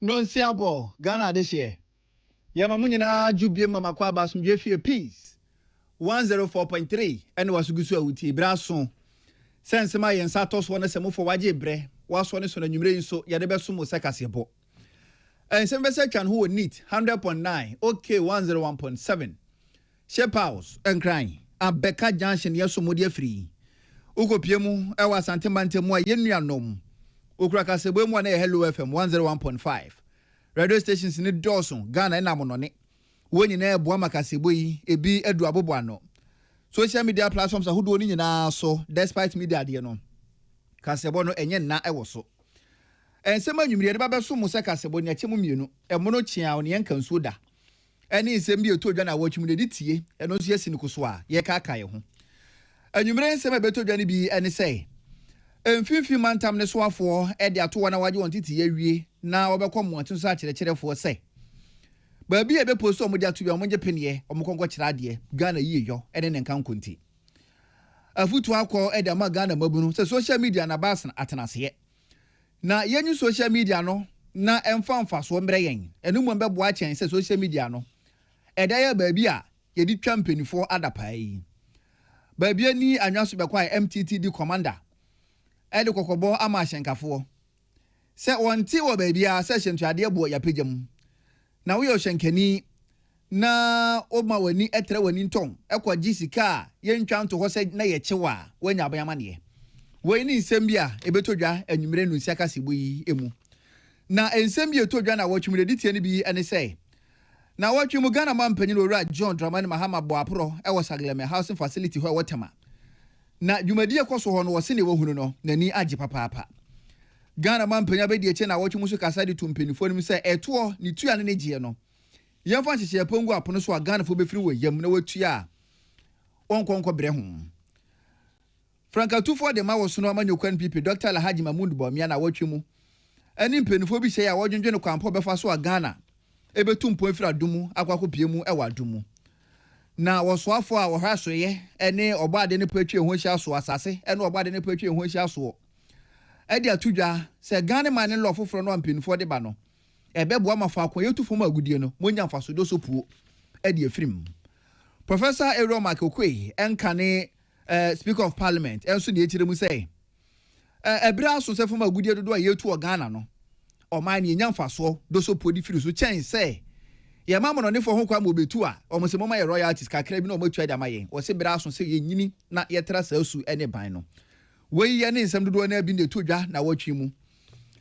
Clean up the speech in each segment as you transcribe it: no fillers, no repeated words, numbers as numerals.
No siabo Ghana this year. Yama munyina jubie mama kwa basumdwe fie peace. 104.3 and wasugusu awuti braso. Sense ma yensa toso na semofo waje bre. Waso ne so na nwumre nso yade beso mo sekasebo. Sembese twan ho neat 100.9 okay 101.7. Shape house enkran abeka junction yeso modi afri. Ukopiemu ewa santemante mu ayenuanom. Okura kasebo mu na Hello FM 101.5. Radio stations ni Dawson Ghana na monone. Woni na ebo makasebo yi ebi edu abobo ano. Social media platforms ahodo ni nyina so despite media de no. Kasebo no enye na ewo so. Ensema anwumire de babeso mu se kasebo ni akyemu mienu. Emono chia oni enka nsuo da. Eni nsem bi otodwa na watwum de tie. Eno so yesi ni koso a ye ka aka ye ho. Anwumire nsem betodwa ni bi eni sei. Emfifi mantam ne soafo e de ato wana waje wontiti ye wie na obekọ mo atin so akyerɛkyerɛfo sei. Baabi e be posto omudi ato bi omonje penie omokonko kyerɛ ade Ghana yiye yo ene ne nkan konti. Afutu akọ e de ma Ghana mabunu se social media na basen atenase. Na yenyu social media no na emfa so mbre yen. Enu mo be boa chen se social media no. E da ya baabi a ye di twa mpanifo adapai. Baabi ani anwaso be kwa MTTD commander. Ede kokobo ama ahyenkafo. Se wonti wo baabi a se hyentuade abo ya pegyam. Na wo yo hyenkani na oma wani etre wani nton ekwaji sika yentwa nto ho se na ye kyewa wanya abayama ne. Wo ni nsem bia ebetodwa anwumire nu siaka sebo yi emu. Na ensem bia etodwa na wotwumire ditie ne bi ene se. Na wotwum Ghana mampanyin owura John Dramani Mahama Boapro e wo Sagleme housing facility ho wotema. Na dwumadi ekoso ho no wo se ne wohunu no nani age papa. Ghana mampanya be de eche na wotwum so kasa de tumpanifo nim se eto ni tua ne gie no. Yemfa hyehye pongu apono so a Ghana fo befiri wo yam na watua onkonko bre ho. Franka tufo de ma wo so no amanyokwan pipi Dr. Alhaji Mahmoud Bawumia na wotwum. Ani mpanifo bi hye ya wodwendwe no kwampo befa so a Ghana ebetumpo afira dumu akwakopiemu e wadumu. Na wosoafo a wohwasoye ene obade ne patwe ho hia so asase ene obade ne patwe ho hia so edi atudwa se Ghana man ne lofoforo no ampinfo de ba no ebeboa mafa akwa yetufo ma agudie no monya mfaso do so puo edi afrim. Professor Ero Makokwe enka ne Speaker of Parliament enso de ekiremu se ebra so se fo ma agudie do yetu o Ghana no o man ne nya mfaso do so puo di firi so chen se ye ma mono ne fo ho kwa mo betu a o mo se mo ma ye royalties kakra bi na o ma tua da ma ye o se bra so se ye nyini na ye tra sa su ene ban no we ye ne nsem dodo na bi ne todwa na watwi mu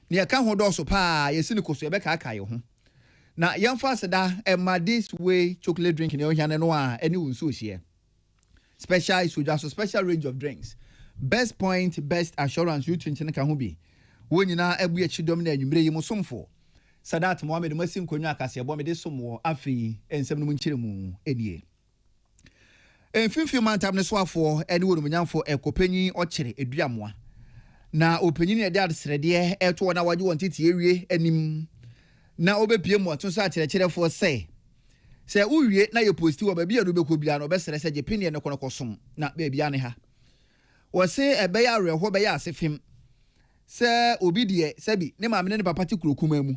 ne ye ka ho do so pa ye si ne koso ye be ka aka ye ho na ye mfa seda ma this way chocolate drink ne o hia ne no a ene wonso hie special so just special range of drinks best point best assurance you twin ka ho bi wonyina abu ya chidom na anwumre yi mo somfo Sadat Mohammed Masin konwa akase ebo me de somwo afi ensem no munkyere mu enie. Enfimfi mantam ne soafo ene wonu nyamfo ekopanyi okere eduamoa. Na opanyi ne de adesrede eto na waje won tete ewie anim. Na obepie mu ato so akyerɛkyerɛfo se uwie na ye posti wo ba bia do bekɔ bia no obesere se jepine ne konokosom na ba bia ne ha. Wo se ebe ya areho be ya asefim. Se obi de se bi ne maame ne papa ti kurokuma mu.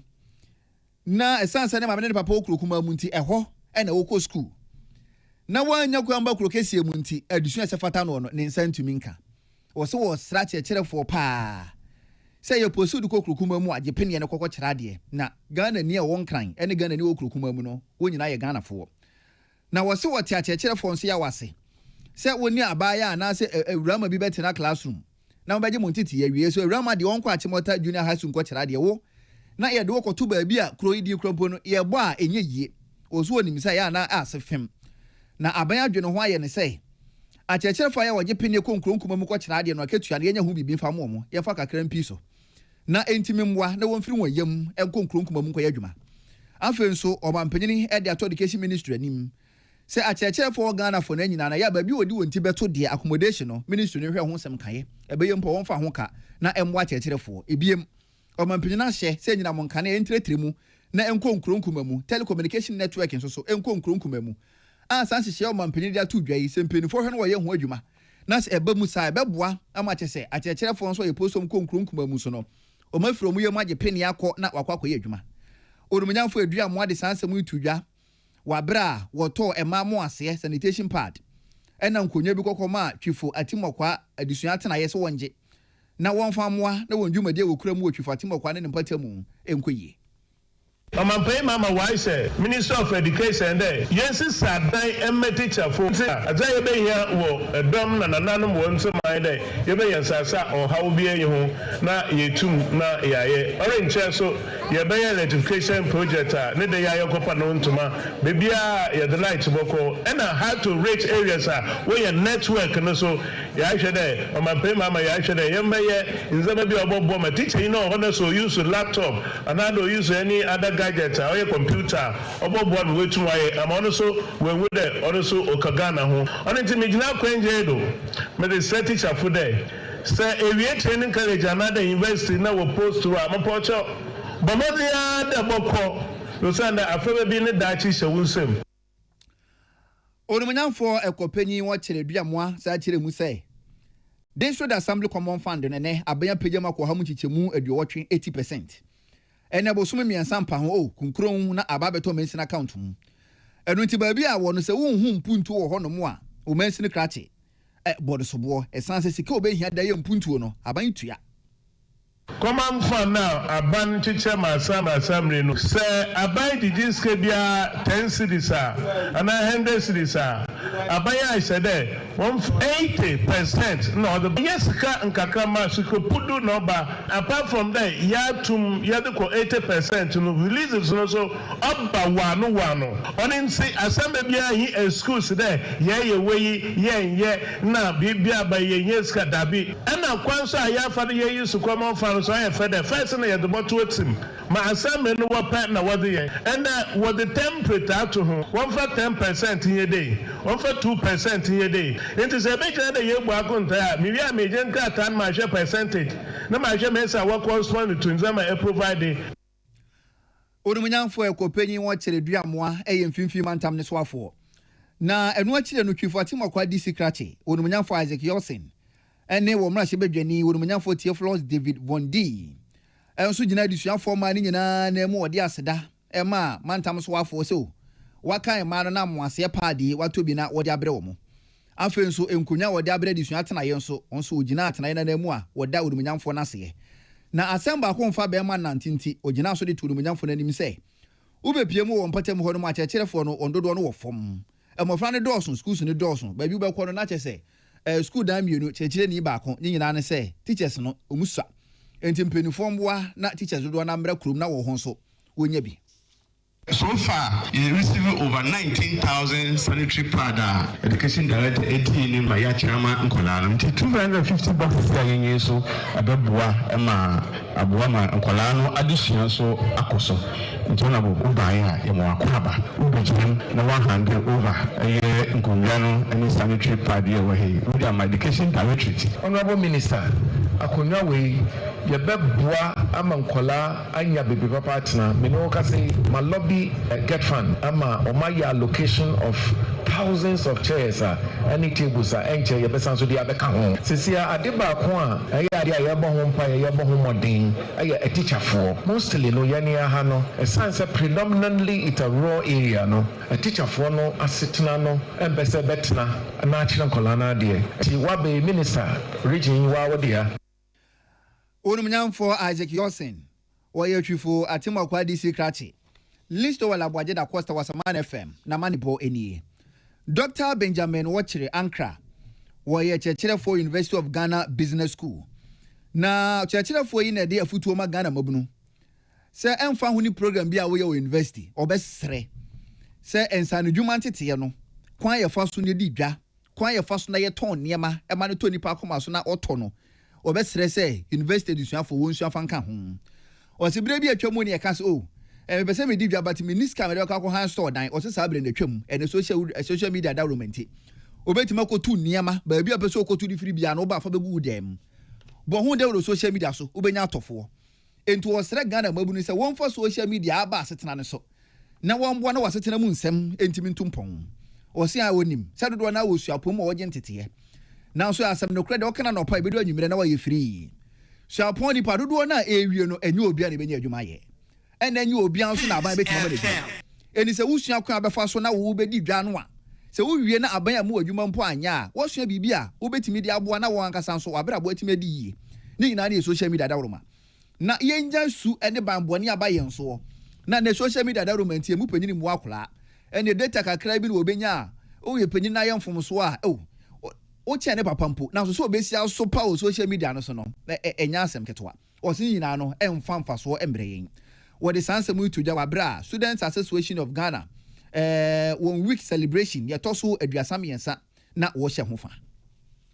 Na esanse ne mamene ne papa okurokuma mu nti eho na woko school na wanya kwamba kurokesie mu nti adusua se fata no no ne nsantumi nka wo se wo sra kyerɛkyerɛfo pa se ye posudu kokurokuma mu agepene ne kokɔ kyerɛ ade na Ghana ni e won kran ene Ghana ni okurokuma mu no wonyina ye Ghana fo na wo se wo te akyerɛkyerɛfo nso ya wase se woni abaya na se ewurama bi betena classroom na wo beje mu ntiti ya wie so ewurama de won kɔ akyemota junior high school kɔ kyerɛ ade wo na ye de wokoto baabi a kro idi krompo no ye bo a enye yie ozo onimisa ya na asefem na aban adwene ho aye ne sei akyerɛkyerɛfo ya woje pene konkronkuma mu kɔ kyerɛ ade no aketua ne nya ho bibi fa mo ye fa kakra mpi so na entimi mboa na wonfiri won yam enkonkronkuma mu kɔ adwuma afen so obampanyini e de ato education ministry anim se akyerɛkyerɛfo Ghana fo na nyina na ya baabi odi wonti beto de accommodation no ministry ne hwɛ ho nsɛm kae ebeye mpo won fa ho ka na emboa akyerɛkyerɛfo ebiem omampanyina hye se nyina monka na entretre mu na enkonkronkuma mu telecommunication network nso so enkonkronkuma mu sanse hye omampanyina de ato dwa yi se mpanifo hwe no wo ye ho adwuma na se eba mu sa ebeboa amache se akyerɛkyerɛfo nso ye postom konkronkuma mu so no o mafiro mu ye magye peni akọ na wakwakoye adwuma Orumunyamfo edua mo ade sansem itudwa wabra woto emamo ase sanitation pad ena nkonya bi kokoma twifo atimokwa adisua atena yese wonje na wonfa moa na wondwumade wokura mu twifo atimokwa ne mpatamu enkoyie Pay Mama why say Minister of Education there. Yes, Saturday and teacher for as I be here a dom and another one to my day. You be sasa or how be you na ye tum na ya orange so you be education project ne de ya yokopa no ntuma baby ya the light boko and how to reach areas where your network no so ya hwe there Pay Mama ya hwe there you be nzema bi obobo ma teacher you know so use laptop and I don't use any other gadget or your computer obobo am wetu waye am also when we there also okagana ho on it me gina kwenje do me the set teacher for there say area training college another university na we post to am pocho bomodia de boko no sanda afebe bi ne dachi hye wunsem Orumunyamfo ekopanyi wo kire duamoa sa kire mu say District Assembly Common Fund ne abanya pejama ko ha mu chichemu aduwotwe 80%. Ene bosume miansa mpa ho kunkron na ababeto mensin account mu. Enu nti ba bia wo no se wonhu mpuntu wo ho no mu a o mensin krache. Bodosobo esanse sika obehia da ye mpuntu no aban tua. Common Fund now aban chiche assembly no say aban dijiske bia 10 cities and 100 cities abaya said there 80% no the yeska nkaka ma siko pudu no ba apart from that yatum yadeko 80% no releases no so oba wano onin say assembly bia hi schools there ye we na bibia ba ye yeska dabi na kwanso ayafa ye yusu Common Fund so I fed the first na the bottle team ma assembly no wa partner what the and what the temperature to him 10% in a day 2% in a day. It is a bit that you work on there. Maybe I may just cut and my share percentage. No, my share mess I work corresponding to them I provide. Orumunyamfo ekopanyi wo kire duamoa mfimfi mantam ne soafo. Na enu akire no twifo atimokwa DC krache. Orumunyamfo Isaac Yosin. Ene wo mra hye bedwani Orumunyamfo Theophilus David Vondi. Enso gina disuafo ma ne nyina na mu ode aseda. Ema mantam soafo so. Waka ma no na moase paade watobi na wode abre wo mo afen so enkunya wode abre disua atena ye nso onso ogina atena ye na mu a woda Orumunyamfo na se na asemba ko mfa be ma nantinti ogina so de Orumunyamfo na nim se ubepie mu wo mpatem ho no ma checherefo no ondodo no wo fom emofra ne dawson schools ne dawson ba bi ubekọ no na chese school dan mienu chechere ni ba ko nyina ne se teachers no omusa enti mpenifo mboa na teachers do na mra krum na wo ho so wonya bi. So far, you receive over 19,000 sanitary pad. Education Director 18 in my chairman Nkolano. 250 boxes are so Ababua, Emma, Abuama, Nkolano, additional so Akoso. Jonabo Ubaya, Yamuakwaba, Ubajim, no 100 over a year in Congrano, any sanitary pad here with my Education Directorate. Honorable Minister, Akunyawe, Yababua, Amankola, Anya Baby Partner, Minoka say, my lobby. Get fund ama omaya allocation of thousands of chairs any tables enche ye besan so dia beka ho sisia adeba ko a ade ya bo ho mpa ye bo ho modin a teacher for mostly no ye ne ha no essence predominantly it a rural area no a teacher for no asetena no embese betena na achira kolana de ti wa be minister region wa wodia Orumunyamfo Isaac Yosin woye twifo atimokwa DC krache Listo wala bwaje da Costa Wasaman FM na manipo enie. Dr. Benjamin Wachire Ankra woye chechirefo University of Ghana Business School. Na chechirefo yi na de afutuo ma Ghana mabunu. Se emfa huni program bi a woye o university obesre. Se ensanu dwuma ntete no. Kwan ye fa so ne di dwa. Kwan ye fa so na ye ton niema e ma ne to nipa akoma so na oto no. Obesre se university edusuafo wonsu afanka ho. Osibire bi atwa mu ne ye ka so pese me di dwa but me niska me de ka ko han store dan o se sabre na twam ene social media development obetima ko tu niema ba bi pese ko tu di free bia no ba fa begu dem bo hu de social media so obenya atofo enti wo sere Ghana mabunu se won fa social media aba asetena ne so na won bo na wasetena mu nsem enti mintumpon o se a wonim se dodo na wo suapom wo je ntete na so asem no kre de o kana no pa bedu anwumire na wa ye free suapon ni pa dodo na ewie no enye obi a ne benya adwuma ye and then you will be answering about it. And it's a Usia Krabafa, so now we will be Janwa. So we are not a Bayamu, human poanya. What's your Bibia? Ubet media, Buana Wanka Sanso, Abra, what me di. Nina social media daruma. Na Yenja su and the Bambonia by so. Na the social media daruma and Tiamu in Wakula. And the data crabin will be ya. Oh, you penny from Swa. Oh, China Pampu. Now, so basically, so power social media no so no. Enyasem ketwa. O si na no emfam faso embreying. What is answer mu to Jawabra Students Association of Ghana. 1 week celebration. Ya toso eduasam yensa na wo hye hofa.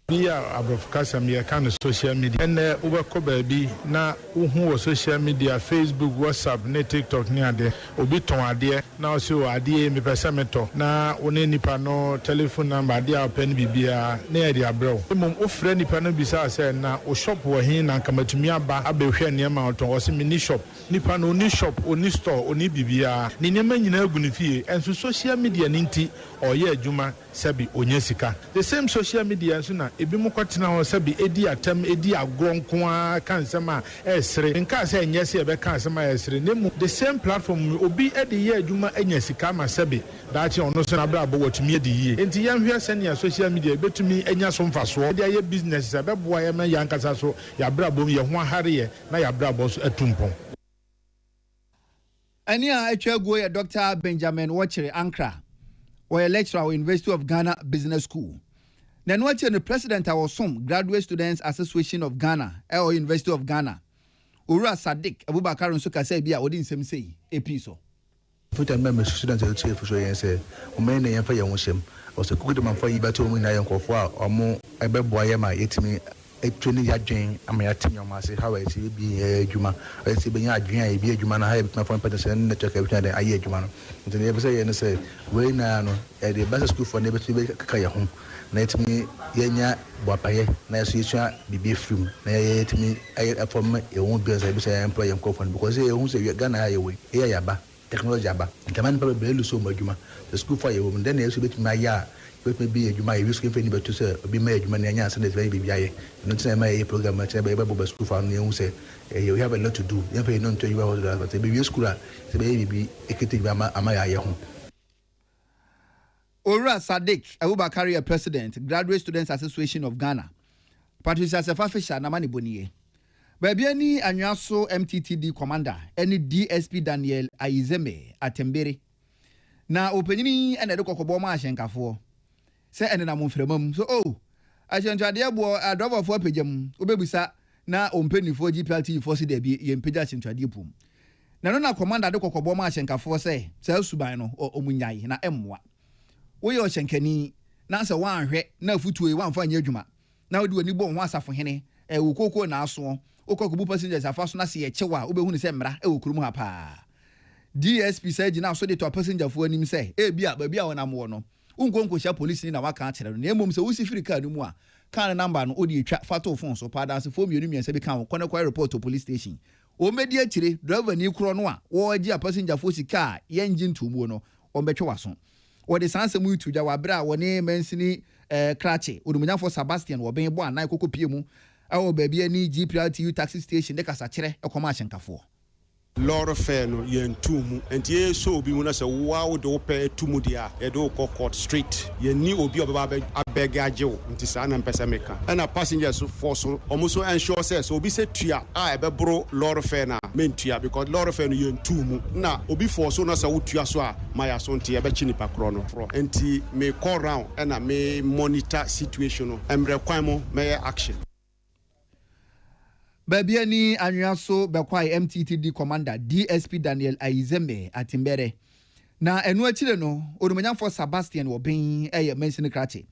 Bia abrofkasa me kan social media and ubeko baabi na uhu social media Facebook WhatsApp ne TikTok ni ade obi ton ade na o se o ade me pese meto na one nipa no telephone number ade a pen bibia na e de abrew mum ofre nipa no bisa say na o shop wo hin na kamatumi aba abehwe ne ma oton o se mini shop nipa no ni shop oni store oni bibia ni nema nyina agunu fie enso social media ni nti oye adwuma sabi onye sika the same social media so na ebi mu kwatena ho sabi edi atam edi agronko a kan sama esre nka se enye se ebe kan sama esre nemu the same platform obi edi ye adwuma enya sika ma sabi daachi ono so na bra bo watumi edi ye enti ya hwe sene social media betumi enya so mfaso edi aye business sabe boa ye ma yankasa so ya bra bom ye ho ahare ye na ya bra bo so atumpon ani a atwa go ye Dr. Benjamin Wachere Ankra or a lecturer at University of Ghana Business School. Then what the president of some Graduate Students Association of Ghana or University of Ghana. Ura Sadiq Abubakar Nsuka say bia odin sem say episo. Futa member students of the for sure say o me na yan fa yan hwem o se kuku de man fa yi bato mu na yan kofo a o mo ebeboa ye ma yetimi etweni yadwen ama yatimi o ma se how e se bi adwuma e se benya adwen a bi adwuma na ha e bitma fa pete ne network e bitma de aye adwuma no nti ne be say ye ne say we na no e de basic school for ne betu be kaka ye ho na etimi yenya boapaye na yeso yesua bibi film na yetimi form e won bi say be say employ yan kofo because e hu say Ghana ha ye we e ya yaba technology aba nkaman pa be lu so madwuma the school for ye wo then yeso betimi aya but maybe you might risk if anybody to say be made money and yes and it's very big. Not say my program much about school for you say you have a lot to do. You have known to you but the baby school the baby amaya home. Ora Sadiq Abubakar President, Graduate Students Association of Ghana. Patricia Sefafisha Namani Boniye. Baby any anyaso MTTD commander, any DSP Daniel Aizeme Atembere. Na openini and the Kokoboma Shenkafo. Say and na mumfremum so I shantra de bo a driver for pejam obebisa na ompeni for GPLT for se de bi ye mpeja shantra de pum na no na commander de kokobọ ma shanka for say suban no omunyai na emwa wo ye o shankani na se wan hwe na futu e wan fa nya adwuma na wo de wani bo ho asafo hene wo kokoko na aso okokobu passengers afaso na se ye chewa obehu ne se mra wo kurum ha pa DSP say gina so de to passenger fo anim say e bia ba bia wona mo no unkonko sha police ni na waka akere no emom se wo si free car no mu a car number no odi etwa fato phone so pa dance fo mienu miense bi kan ko ne ko report to police station o medi akire driver ni kro no a wo agi a passenger fo si car ye engine tumu no o betwe waso wo de sanse mu itu ja wa bra wo ne mansini krache odumunya for Sebastian wo ben bo anan kokopie mu awo ba bia ni GPRTU taxi station de kasa kire ekoma ahyenkafo Lord fair no yen tumu enti ye so obi mu na se wow de ope tumu dia e do ko court street ye ni obi obeba abeg ajew nti sa na mpesa meka na passengers for so almost ensure say so obi se tua a e be bro Lord fair na mentua because Lord fair no yen tumu na obi for so na se wotua so a maya so nti e be chi nipa kro no enti me call round na me monitor situation no emre kwan mo me action Baby ni anyaso bekwai MTTD commander DSP Daniel Aizeme Atimbere. Na enu akire no odumanya for Sebastian wo ben mention krache.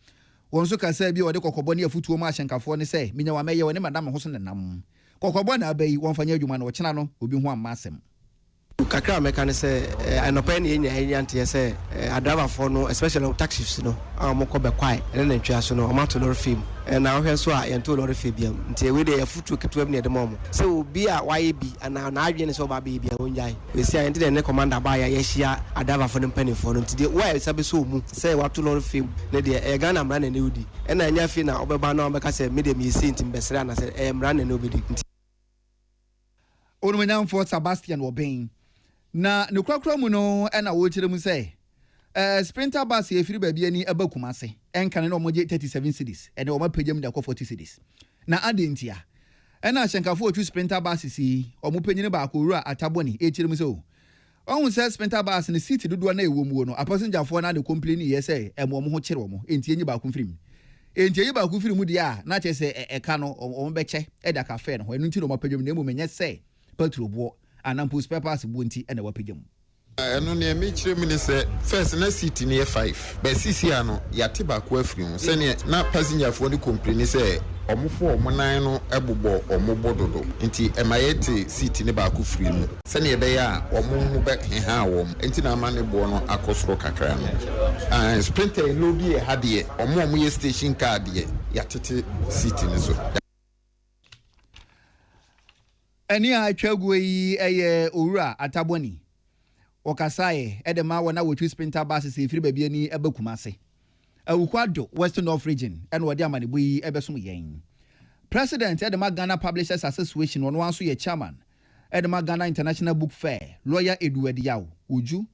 Wonso ka say bi wode kokobọ ne afutuo ma ahyenkafo ne say minya wa meye wone madam ho so nenam. Kokobọ na abai wonfanya adwuma no kina no obi hu amasem. Kakra meka ne say enopa ne nya ante say adava for no especially taxis no amoko bekwai na ntwa so no amato lor film na ohwe so a yento lor film biam nti we dey afutu ketu am ne de mom say obi a waye bi na adwe ne so ba bi bia onjai we see yente de ne commander ba ya yehia adava for no mpani for no nti de why sabe so mu say wato lor film ne de Ghana mra na ne udi na anya fi na obeba na obeka say me de me see nti mbesere na say mra na ne obedi nti Onumanyam for Sebastian wo ben na ne kwakra mu no na wo kire mu say sprinter bus e firi baabi ani abakumase enka ne no moje 37 cities ene o mapagem da 40 cities na adentia ena hyenkafo otu sprinter bus si o mopanyine ba akowura ataboni e kire mu say on say sprinter bus ne city dodo na ewo mu no passenger fo na de complain ye say emo mo ho kire mo enti enyi ba ku firi mu enti enyi ba ku firi mu dia na che say eka no o mo beche e da cafe no enu nti no mapagem na emo menye say petrol bo anampus papers bo nti ena wapagem eno ne me kire mu ne se first na city ne 5 be city ano yate ba ko afiri mu se ne na passenger fo ne complain say omufo omunan no ebobo omobododo nti emayete city ne ba ko firi mu se ne be ya omuhu be heha wom nti na ma ne bo no akosoro kakra no sprinter no bi e hade omo ye station card ye yatete city ne so eni a twagwe yi eye owura ataboni okasaye edema wona wotu sprinter buses e firi baabi ani abakumase awukwado western north region and wodi amanebo yi ebesom yen president edema Ghana Publishers Association ono anso ye chairman edema Ghana International Book Fair lawyer Edward Yaw Uju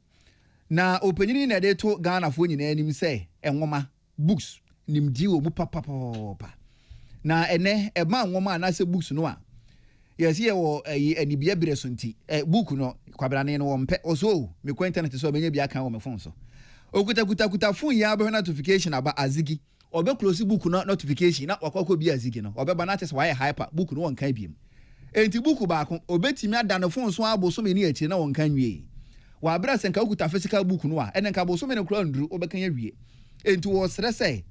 na opanyini na de to Ghana fo nyina anim se enwoma books nimdi wo mu papa na ene ema nwoma na se books no a yes ye wo anibia bireso nti book no kwabrane no wo mpe oso me ko internet so menye bia kan wo me phone so okuta phone ya be notification aba azigi obe close book no notification na wakoko bi azigi no obe bana tese why hyper book no won kan biem enti book ba ko obetimi ada no phone so abo so me ni achi na won kan wie wa bra senka okuta physical book no a enen ka bo so me no kura nduru obekan ya wie enti wo sere say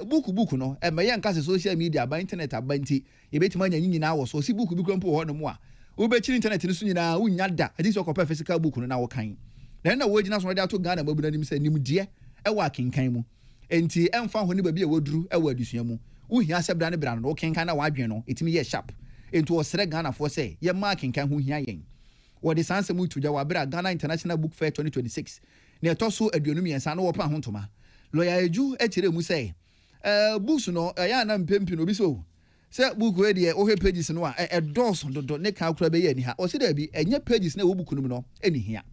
book no meye nka social media ba internet abanti yebetima anya nyina wo so si book bi krampo ho no mu a obechiri internet no so nyina unya da adi so kopa physical book no na wo kan na wo gina so de ato Ghana mabuna nim se nimdie wa kinkan mu enti emfa ho ne ba bi e woduru wa adusua mu uhia sebra ne bra no wo kinkan na wadwen no etimi ye sharp enti wo sere Ghana fo se ye ma kinkan ho hia yen wo de sanse mu tuja wa bra Ghana International Book Fair 2026 ne etoso aduonum yensa no wo pa ho ntoma lawyer Eju ekire mu se books no ya na mpempi no bi so se book we de o he pages no a dos dodo ne ka akura be ye ni ha o se da bi enye pages na wo book no no eni hia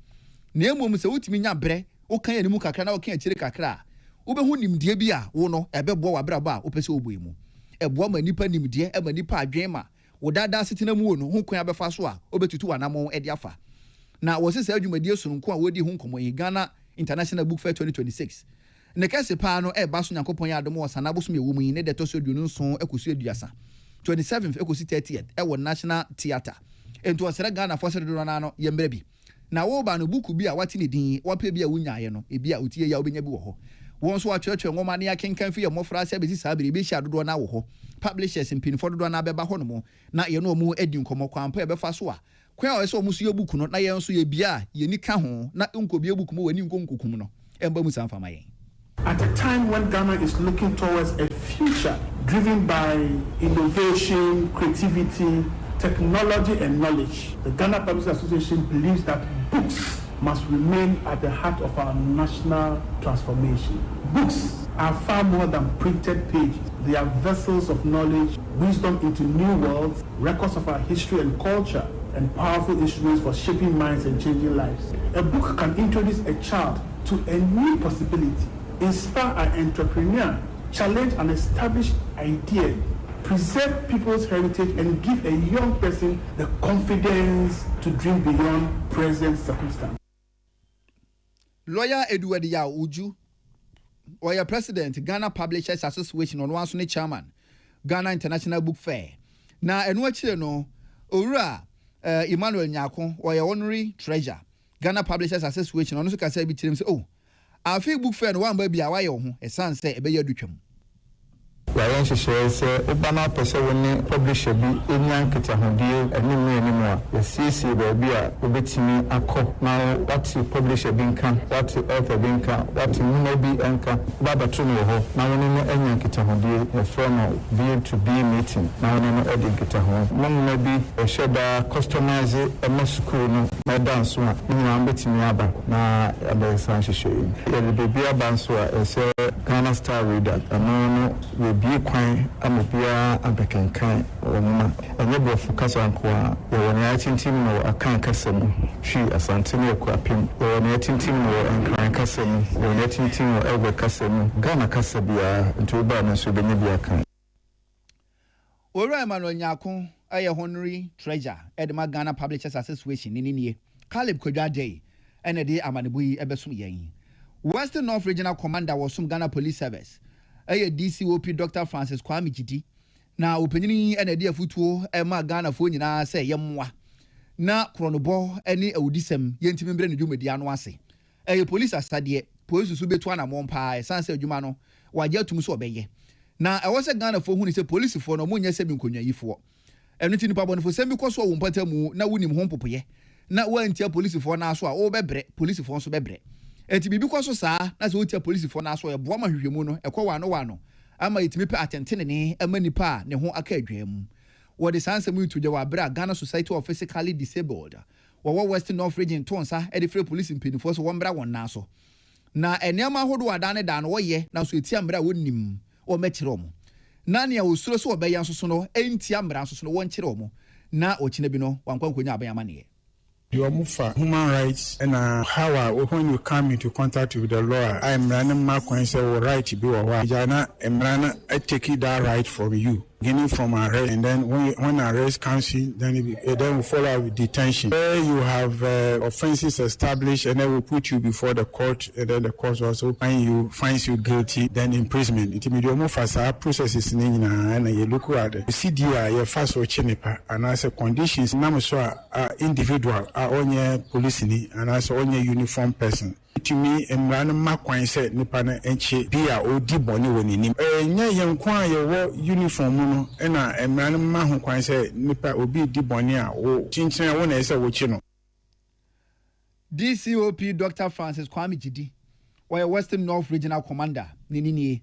na emom se wotimi nya bre o kan animu kakra na o kan akire kakra wo be hu nimdie bi a wo no ebebo wa bra ba o pese oboemu ebo ma nipa nimdie e ma nipa adwen ma wo dada setina mu wo no hu kan abefa so a obetutu wanamo e de afa na wo se se adwumadie sonko a wodi hu nkomo yi Ghana International Book Fair 2026 ne kase pa no e ba so Nyankopon ya adom wasa na bosom ye wo mu ne de to so aduonu nson ekosu aduasa 27th ekosi 30th e wo National Theatre ento osere Ghana for sere do na no ye mbere bi na wo ba no buku bi a wati ne din wape bi a wunyaye no e bi a otie ya obenya bi wo ho won so atwetwe ngoma ne akenkan fi ye mofra se bezi sabere bi hia dodo na wo ho publishers mpinfo dodo na beba ho no mo na ye no mu edi nkomo kwampa ye befa so a kwa o se o musu ye buku no na ye nso ye bia ye nika ho na nkobi buku mo wani nkonkokum no emba mu sanfa ma yen. At a time when Ghana is looking towards a future driven by innovation, creativity, technology, and knowledge, the Ghana Publishers Association believes that books must remain at the heart of our national transformation. Books are far more than printed pages. They are vessels of knowledge, wisdom into new worlds, records of our history and culture, and powerful instruments for shaping minds and changing lives. A book can introduce a child to a new possibility, inspire an entrepreneur, challenge an established idea, preserve people's heritage, and give a young person the confidence to dream beyond present circumstances. Lawyer Edward Yaw Uju, or president, Ghana Publishers Association, on one Sunday chairman, Ghana International Book Fair. Now, and what you know, Ura Emmanuel Nyako, or your honorary treasure, Ghana Publishers Association, on also say between him, oh, I feel book fair, one baby, a wire, a son say, a baby, Yayan hyehyɛ sɛ obana pɛsɛ woni publisher bi enyan ketahudie animu a yɛsiesie baabi a obetimi akɔ na wate publisher bi nka wate author bi nka wate nwoma bi nka babato no hɔ na woni no enyan ketahudie yɛfrɛ no B2B meeting na woni no edi nketahu nwoma bi ɛhyɛ da customize ɛma school no na dance a nyina betimi aba na abɛsan hyehyɛ yɛde baabi aba nso a ɛsɛ Ghana Star Reader ɛno no yɛbie kwan ama obiara abɛkenkan wɔ nwoma ɛnyɛ borɔfo kasa nko a yɛwɔ nea atintim no akan kasa mu hwi asante no yɛkɔ apem yɛwɔ nea atintim no nkran kasa mu yɛwɔ nea atintim no ɛwɔ kasa mu Ghana kasa biara nti wobaa no nso bɛnya bi akan Ora Emmanuel Nyako aye honorary treasurer Edema Ghana Publishers Association ni Caleb Kwadwa Day ene de amanebu yi ebesum yen Western North Regional Commander wasum Ghana Police Service aye DCOP Dr. Francis Kwame Gidi na opanyini ene de afutuo ema Ghana fo nyina se yemwa na kronobo ene awudisem yentimi mbre ne dwumadi ano ase aye police asade police su betu ana mompa sanse adwuma no waje atum so obeye na ɛwɔ sɛ Ghana fo hu ni sɛ police fo no mo nyɛ sɛ bi nkonnwayifo ɛno ti nipa bɔnfo sɛ bi kɔ so wo mpata mu na wonim ho popoye na wantia police fo na so a wo bɛbrɛ police fo so bɛbrɛ enti bibi kɔ so saa na sɛ wotia police fo na so ɛboa ma hwehwemu no ɛkɔ wano ama yitimi pɛ atentene ne ama nipa ne ho aka adwa mu wo de sanse mu to gya wabra Ghana Society of Physically Disabled wo Western North Region tonsa e de free police mpinifo so wɔmbra wɔn na so na enema hodo adane da no wɔyɛ na so etia mbra wɔnim o metiro mo na ne osuro so obeyan soso no entia mbra soso no wonkyere mo na okine bi no wankwankonya abayama ne You move for human rights and how when you come into contact with the law, I am running my coin say right to be or Jana and I take it that right from you. Beginning from arrest, and then when arrest comes in, then we follow with detention. Where you have offenses established, and then we put you before the court, and then the court also finds you guilty, then imprisonment. It immediately move as our processes in and you look at the CDI, your first or chinipa, and as a conditions, namuswa individual, only police and as only uniform person. To me, Emran Makwan said Nipana Enche Pia or Diboni when in him. Young Kwan, your uniform, and Emran Mahon said Nipa Obi Dibonia or Chinchina one as a Wichino. DCOP Dr. Francis Kwame Gidi, or Western North Regional Commander, Nini.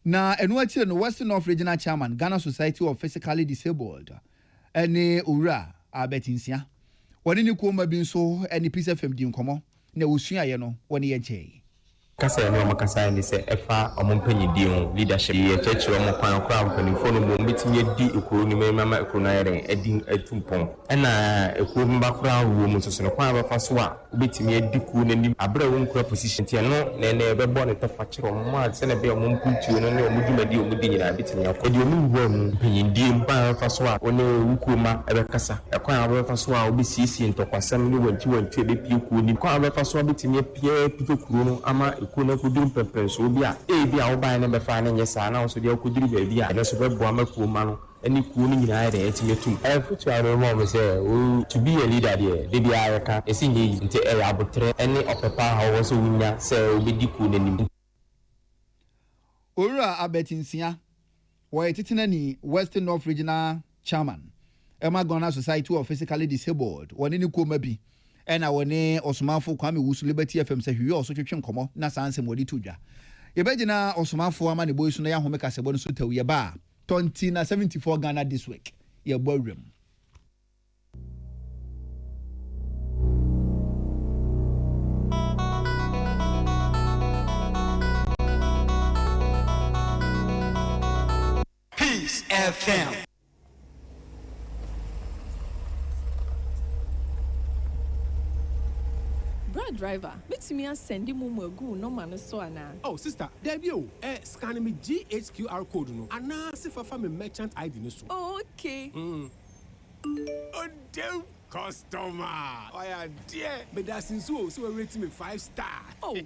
Na enwati no Western North Regional Chairman, Ghana Society of Physically Disabled, ene Ura Abetinsia. Wani ni kuoma bi nso ene Peace FM di nkomo. Na wosua ye no woni ye nche kasa no makasa ni se efa omompanyi di ho leadership ye chechiro mo kwan kra mpanimfo no mo betimi di ekuru ni mama ekuru na yere edin etumpon na ekuru mba kra wo mo so no kwan ba fa so a betimi adi ku nanim abra wo nkura position tie no na ebebo ne tofa chiro mo a se na be mo mpuntuo no ne o mudumadi o mudi nyina betimi akodi o mu wo mu panyi di mba fa so a one wukuma ebekasa ekwan aba fa so a obisisi ntokwasam ni wanti ebepie ku ni kwan aba fa so betimi pie pikokuru no ama kuna kuduru pepenso bia bia oban ne befa ne nyesa na so de kuduru ba bia ne so bebo amaku ma no ani ku ni nyina ere etimetum futu aro mo say to be a leader there de bia ayaka esinye nte abotre ene opepa ha wo so wunya say obedi ku nanim Ora Abetinsia wo etitina ni Western North Regional Chairman Emma Ghana Society of Physically Disabled woni ni ko ma bi ena woni Osmanfo Kwame Wusu Liberty FM se hwie oso twetwe nkomo na sanse modi tudwa yebegina Osmanfo ama ne boy so na ya home kasebo no so tawiye ba 20 na 74 Ghana this week ye bawrem Peace FM. Driver, meet me and send him go no man so ana. Oh sister, there you scan me GHQR code no. Ana se fa me merchant ID no so. Oh, okay. Oh damn customer. Oh yeah, dear. But that's so rate me 5 star. Oh,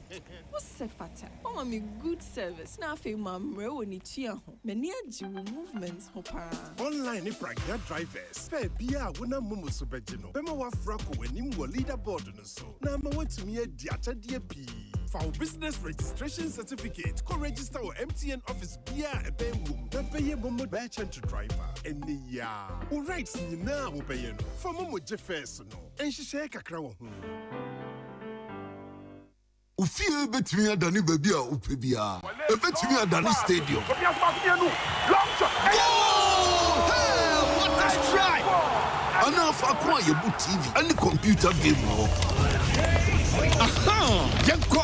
what's fata? Oh me good service. Na fe mam re woni tua ho. Me ne agi movements ho pa. Online ni pragna drivers. Fe bia wona momo so beje no. Be ma wa fra ko wani mo leaderboard no so. Na ma watumi adi atade pi. For business registration certificate, co register or MTN office bia ebemum. Na pay momo merchant driver. Eni ya. O rights ni na wo pay no. For momo je first no. Enhihye kakra wo ho. Ufie betumi adani baby a upebia. E betumi adani stadium. Hey, what a strike! Ana fa kwa yebu TV, any computer game mo. Aha! Jenko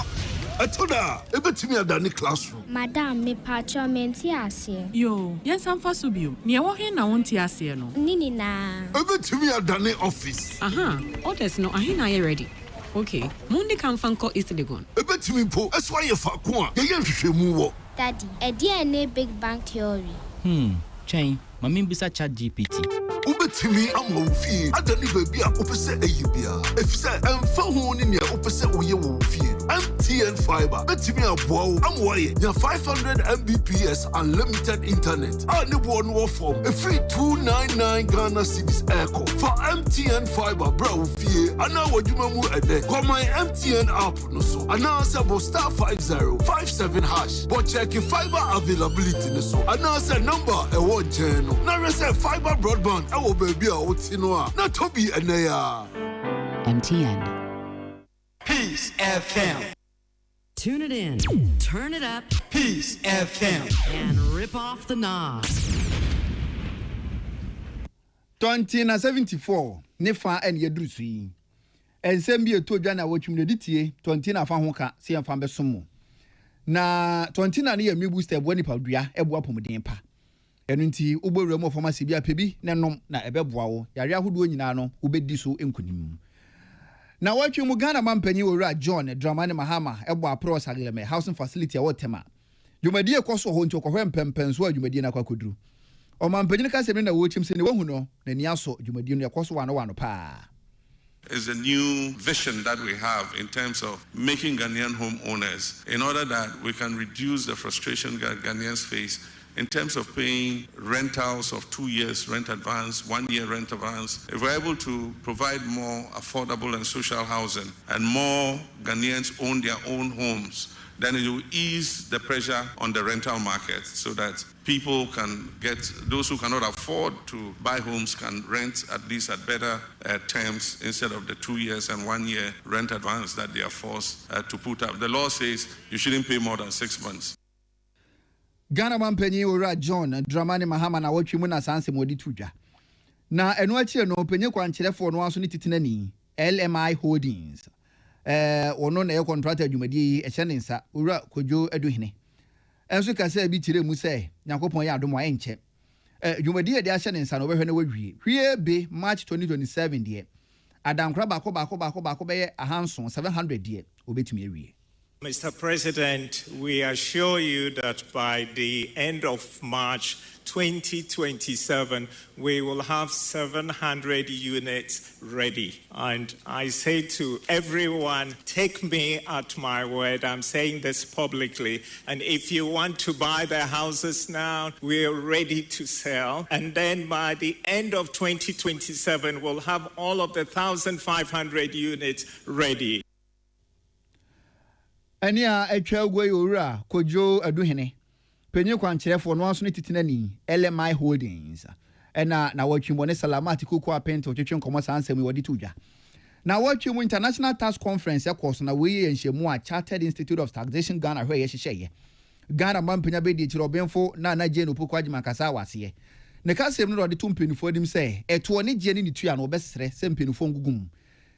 atoda ebetimi adani classroom. Madam, me patcho menti ase. Yo, yes I'm for subio. Near walking na won't ase no. Nini na. Ebetimi adani office. Aha, orders no ahina ye ready. Okay, Mundi can fanko East Legon. Ebetimi po, that's why you fa kwa. Ye nhwehwemu wo. Daddy, a DNA big bang theory. Chain, mami bisa chat GPT. Ubetimi ama ufie adani baby a opese ayibia efise emfa ho ni ne opese oye wo ufie MTN fiber betimi aboa amwaye nya 500 Mbps unlimited internet ani bo no form a free 299 Ghana cedis echo for MTN fiber bra ufie ana wadwuma mu ede go my MTN app no so ana sabo *5057# but check fiber availability no so ana say number e won chen no na rese fiber broadband MTN. Peace FM. Tune it in, turn it up. Peace FM. And rip off the knob. 2074 nefa en yedrusu yi. Ensem bi eto dwa na wotwum de tie 20 na fa ho ka se yemfa besom. Na 20 na ne yemi booster bo nipa dua ebo apomden pa. Enunti ugbowura mu pharmacy bia pebi na nom na ebeboa wo yare ahodo nyina no ubedi so enkunim na watwe mu Ghana mampanyi wura John Dramani Mahama ebo apros ageleme housing facility awotema dwumadie koso ho nti okohwe mpempenso adwumadie na kwakoduru o mampanyi ka semne na wochim se ne wahu no na ni aso dwumadie no yakoso wano pa. Is a new vision that we have in terms of making Ghanaian homeowners in order that we can reduce the frustration Ghanaians face in terms of paying rentals of 2 years rent advance, 1 year rent advance. If we're able to provide more affordable and social housing and more Ghanaians own their own homes, then it will ease the pressure on the rental market so that people can get, those who cannot afford to buy homes can rent at least at better terms instead of the 2 years and 1 year rent advance that they are forced to put up. The law says you shouldn't pay more than 6 months. Ghana mampanyi wura John Dramani Mahama na watwe mu na sanse modi tudwa na eno achi no panyi kwankyerefo no aso ne titinani LMI Holdings ono na ye contract adwumadi e hye ne nsa wura Kojo Aduhene enso kase bi tire mu se Yakopon ya adomo enche adwumadi de ahye ne nsa no behwe na wadwie hwie be March 2027 de adankra bako be ahanson 700 de obetumi awie. Mr. President, we assure you that by the end of March 2027, we will have 700 units ready. And I say to everyone, take me at my word. I'm saying this publicly. And if you want to buy the houses now, we are ready to sell. And then by the end of 2027, we'll have all of the 1,500 units ready. Ania etwa gwe owura Kojo Aduhene penye kwankyerefo no aso ne titinani LMI Holdings ena na watwimbo ne Salamati Kuku apento twetwe nkomo sansem wodi tudwa na watwimbo International Tax Conference ekoso na we yenhyemu a Chartered Institute of Taxation Ghana hwe ye hyehye Ghana mampenya be di chirobenfo na na je no poku agima kasa wase ne kasem no de tumpenifo dim se eto ne je ne nitua no obesere se mpenifo ngugum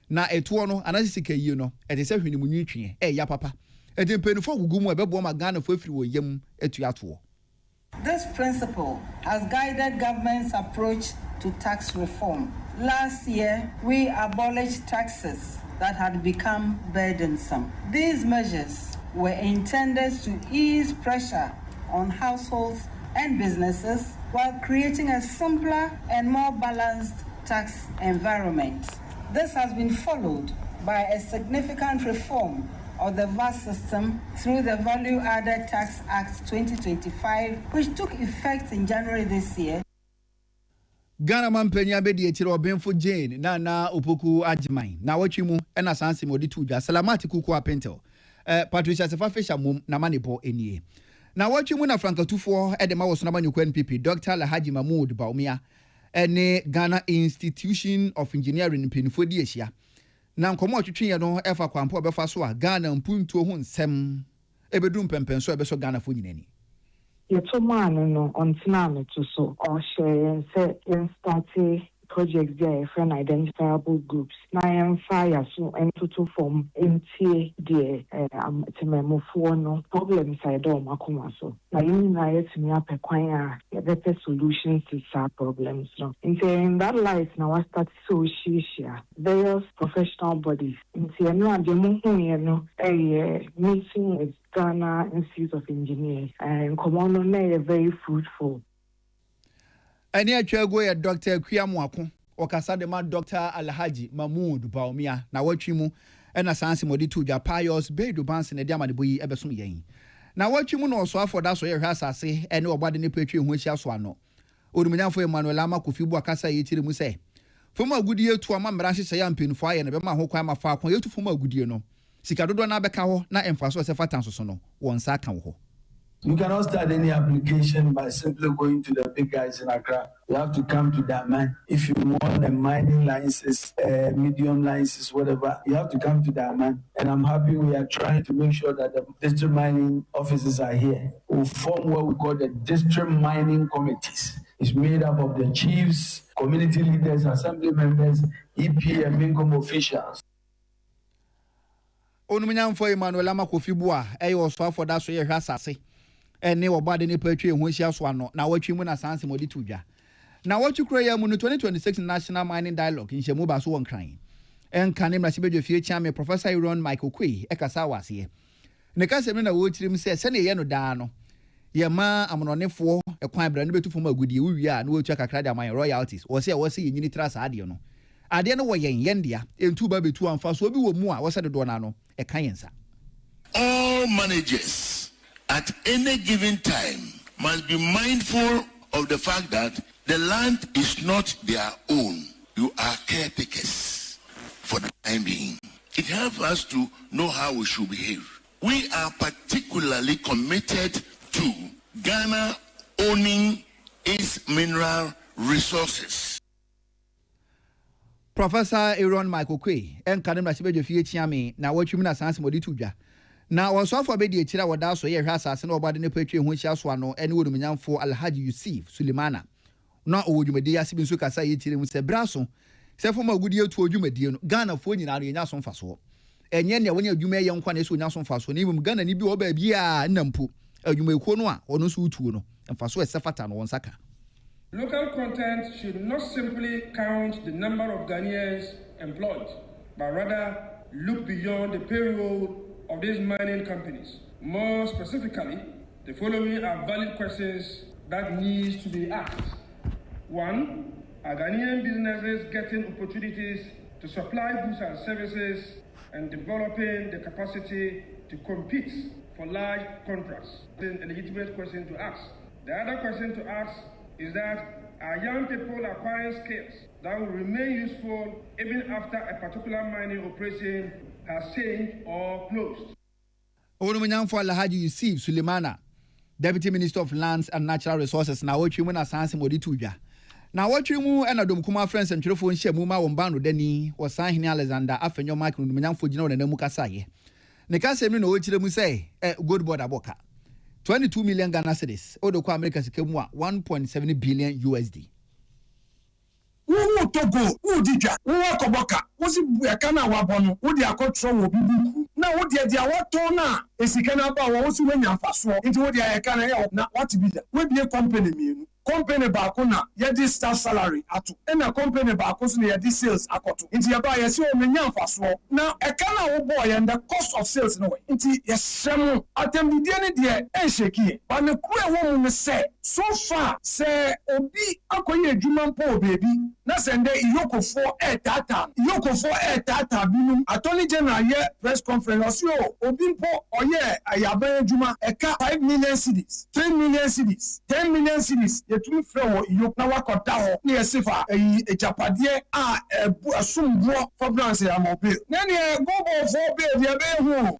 na eto no anasisika yie no etese hwini munyi twe ya papa. This principle has guided government's approach to tax reform. Last year, we abolished taxes that had become burdensome. These measures were intended to ease pressure on households and businesses while creating a simpler and more balanced tax environment. This has been followed by a significant reform of the VAT system through the Value Added Tax Act 2025, which took effect in January this year. Ghana mampenya be di etire obenfo Jane na opoku agimai na watwimu ena sanse modi tudwa Salamati Kuku apento Patricia Sefafisha mum na manebo enie na watwimu na frankatufo edema woso na manyu NPP Dr. Lahaji Mahmoud Baumia ene Ghana Institution of Engineering penifo di ehia na nkomo atwetwe no efa kwampo obefa so a Ghana mpuntuo ho nsem ebedum pempenso ebeso Ghana fo nyinani yetoma no ontina me to so o share say in start projects there from identifiable groups. Na yɛn fire so ntoto form ntie deɛ tememofo no problem side o makoma so. Na yɛn na yɛtumi apɛ kwan a yɛbɛpɛ solutions to such problems no. In that light, now I start so share various professional bodies. Into a meeting with Ghana Institute of Engineers and command on very fruitful. Any actual Dr. Kwiamuako or Kasadema Dr. Alhaji Mahmoud Baumia, na wachimu and a sansi moditu ja pious bedu bans in the Diamadibui Ebesum Yen. Now wachimu no so for that's where has say and no body ni petri which swano. Oduminyanfo Emmanuel Ama Kofibu akasa yitiri mu se foma agudie to ama mra hye ya mpinfo aye ne be ma ho kwan ma fa akon yetu foma agudie no sika dodo na beka ho na emfaso se fatan so no won sa kan ho. You cannot start any application by simply going to the big guys in Accra. You have to come to that mine. If you want a mining license, medium license, whatever, you have to come to that mine. And I'm happy we are trying to make sure that the district mining officers are here. We'll form what we call the district mining committees. It's made up of the chiefs, community leaders, assembly members, EP and Minkom officials. Onuminyanfo Emmanuel Ama Kofibu a eyo so afọ da so ye hwasase ene obade ne patwe ho hia so ano na watwi mu na sanse modi tudwa na watwi kro ya mu no 2026 National Mining Dialogue nhemu ba so won kran enka ne mrase bedwe fie chiame Professor Iron Michael Kwe ekasa wase ne ka sem na wo tirim se ne ye no daa no ye ma amononefo ekwan bra ne betufo ma agudie wo wi a na wo twa kakra da man royalties wo se ye nyini trasa ade no ade no wo yen dia entu ba betu amfa so obi wo mu a wo se dodo na no e kan yensa. All managers at any given time must be mindful of the fact that the land is not their own. You are caretakers for the time being. It helps us to know how we should behave. We are particularly committed to Ghana owning its mineral resources. Professor Aaron Michael Kwe enkane na sibejo fie chiame na watwum na sanse modi tudwa na wosofo be de ekira woda so ye hwa asase na obade ne patwe ho hia so ano ene wonumenyamfo Alhaji Yusuf Sulemana na owodwumade ya sibi nso kasa ye tire mu se braso se fo magudi etu odwumade no Ghana fo nyina re nya so mfaso enye ne wonya adwuma ye nkwa na so nya so mfaso na imum Ghana ni bi oba bia nnampo adwuma ekuo no a ono so utuo no mfaso esefata no wonsaka. Local content should not simply count the number of Ghanaians employed, but rather look beyond the payroll of these mining companies. More specifically, the following are valid questions that need to be asked. 1. Are Ghanaian businesses getting opportunities to supply goods and services and developing the capacity to compete for large contracts? This is a legitimate question to ask. The other question to ask is that are young people acquiring skills that will remain useful even after a particular mining operation has changed or closed? Onumunyanfo Alhaji Yusuf Sulemana, Deputy Minister of Lands and Natural Resources, na watwimu na sanse modi tudwa. Na watwimu ena domkuma friends and chirofo nhemu ma wombano dani wasan hini Alexander Afenyo Mark onumunyanfo gina na namu kasaye. Ne kasa mi no wotire mu say good board aboka. 22 million Ghana cedis. Odo kwa America sikemu a 1.7 billion USD. Wo Togo, wo Dija, wo Koboka, wo si buaka na wabono, wo di akotro wo bibuku. Na wo di awoto na esika na ba wo si wenya afaso. Nti wo di ayeka na ya na what be that? We be a company mienu. Company baako na yedi staff salary ato. Na company baako so na yedi sales akoto. Nti ya ba yesi o menya afaso. Na eka na wo boy and the cost of sales no way. Nti yesrem atembidie ne de ensheki. Ba ne kure wo mu se so far se obi akoye adwuma mpo baby. Na sende iyokofo tata binum attorney general ye press conference o obi mpo oye ayaban adwuma eka 5 million cedis 3 million cedis 10 million cedis yetumi frɛ wɔ iyok na wakɔda hɔ ne yɛsifa ejapade a asumbuo for branch ya mobil na ne gobo fo be dia be hu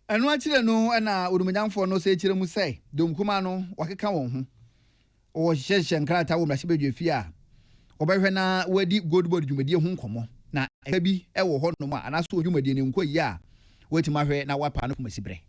anu akire no na odumunyanfo no se kire mu sɛ domkuma no wakeka wɔn ho o hyehye nkrata wo mrahye bedwe fie a obɛhwɛ na wadi gold board dwumadie ho nkomo na eka bi ɛwɔ hɔ no ma anaso dwumadie ne nko yi a wetima hwɛ na wapa no komasibre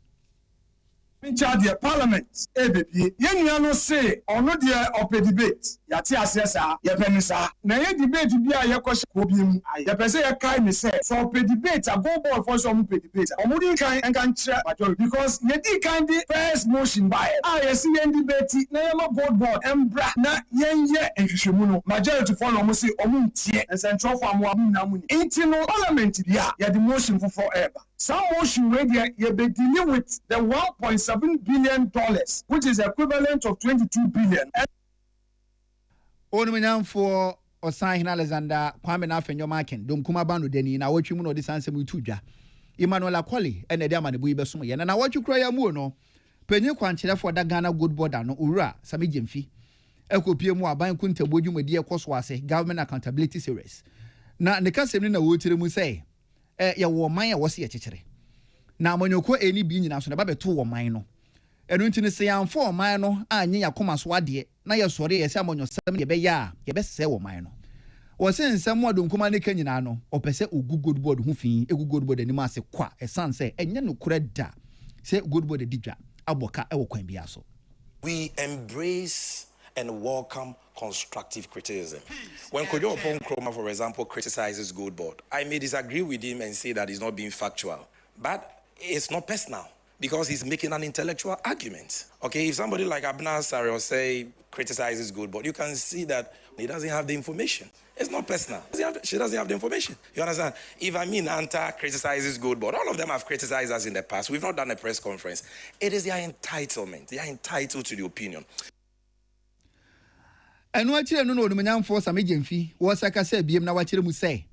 the parliament ABP yenu no say ono de op debate yati asesa ye penisa na ye debate bia ye kwose ko bi mu ye pese ye kai me say so op debate a go board for some debate omo din kan enkan kire majority because ye di kan di first motion by ye see ye debate na ye ma board embra na ye enhwehwemu no majority for no mo say omo ntie central for am na mu ni inti no parliament bia ye the motion for ever. Some motion where you be dealing with the $1.7 billion, which is equivalent of 22 billion. Onumanyam for Osan Alexander Kwame Nafenyo Marken, Dom Kumabano Deni, na watch you know this answer with Tuja. Emmanuel Aquali, and the Diamond Buiba Sumaya, and I watch you cry a mono. Penny Quantilla for the Ghana good board no Ura, Sami Jimfi. Eko PMO, Ban Kunta Boju with dear Coswase, Government Accountability Series. Now, the Casimina Wotimu say. Ya wo man ya wose ye kekere na amanyoko eni bi nyina so na ba beto wo man no enu ntini se yan fo man no anye yakoma so ade na ye sore ye se amanyosam ye be ya ye be se wo man no wo se nsem wadon kuma ne ka nyina no opese ogu good board hu fi egu good board ani ma se kwa esan se enye no kura da se good board didwa aboka e wo kwan bia so. We embrace and welcome constructive criticism. When Kojo Opon-Kroma, for example, criticizes Good Board, I may disagree with him and say that he's not being factual, but it's not personal because he's making an intellectual argument. Okay, if somebody like Abna Sario say criticizes Good Board, you can see that he doesn't have the information. It's not personal. She doesn't have the information. You understand? If Anta criticizes Good Board, all of them have criticized us in the past. We've not done a press conference. It is their entitlement. They are entitled to the opinion. And what you know, the Manyan for some agency was like I said, BM Nawachir say.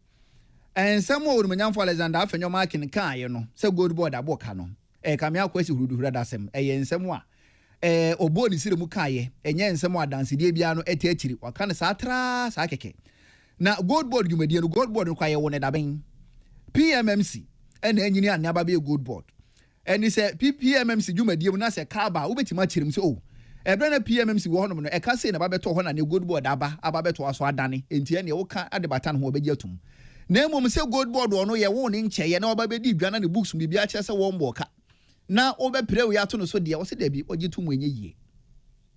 And some more the Manyan for Alexander Fenyo Mark in the car, you know, so good board a bocano. A cameo question who do radasem, a yen somewhat. O body siri mukaye, and yen somewhat dance, Diabiano et etri, or can satra sakeke. Now, good board you may dear good board require one at a bang. PMMC, and engineer never be a good board. And he said, PMMC, you may dear Nasa Kaba, ubeti machim so. Ebrana PMMC wo hono no e ka sei na ba beto ho na ne good board aba beto aso adane entie ne wo ka ade batan ho obegiatum na emom se good board wo no ye wo ne ncheye na oba be di dwana ne books bi bia che se wo mbo ka na obe pere we ato no so de wo se da bi ogitum enye yie.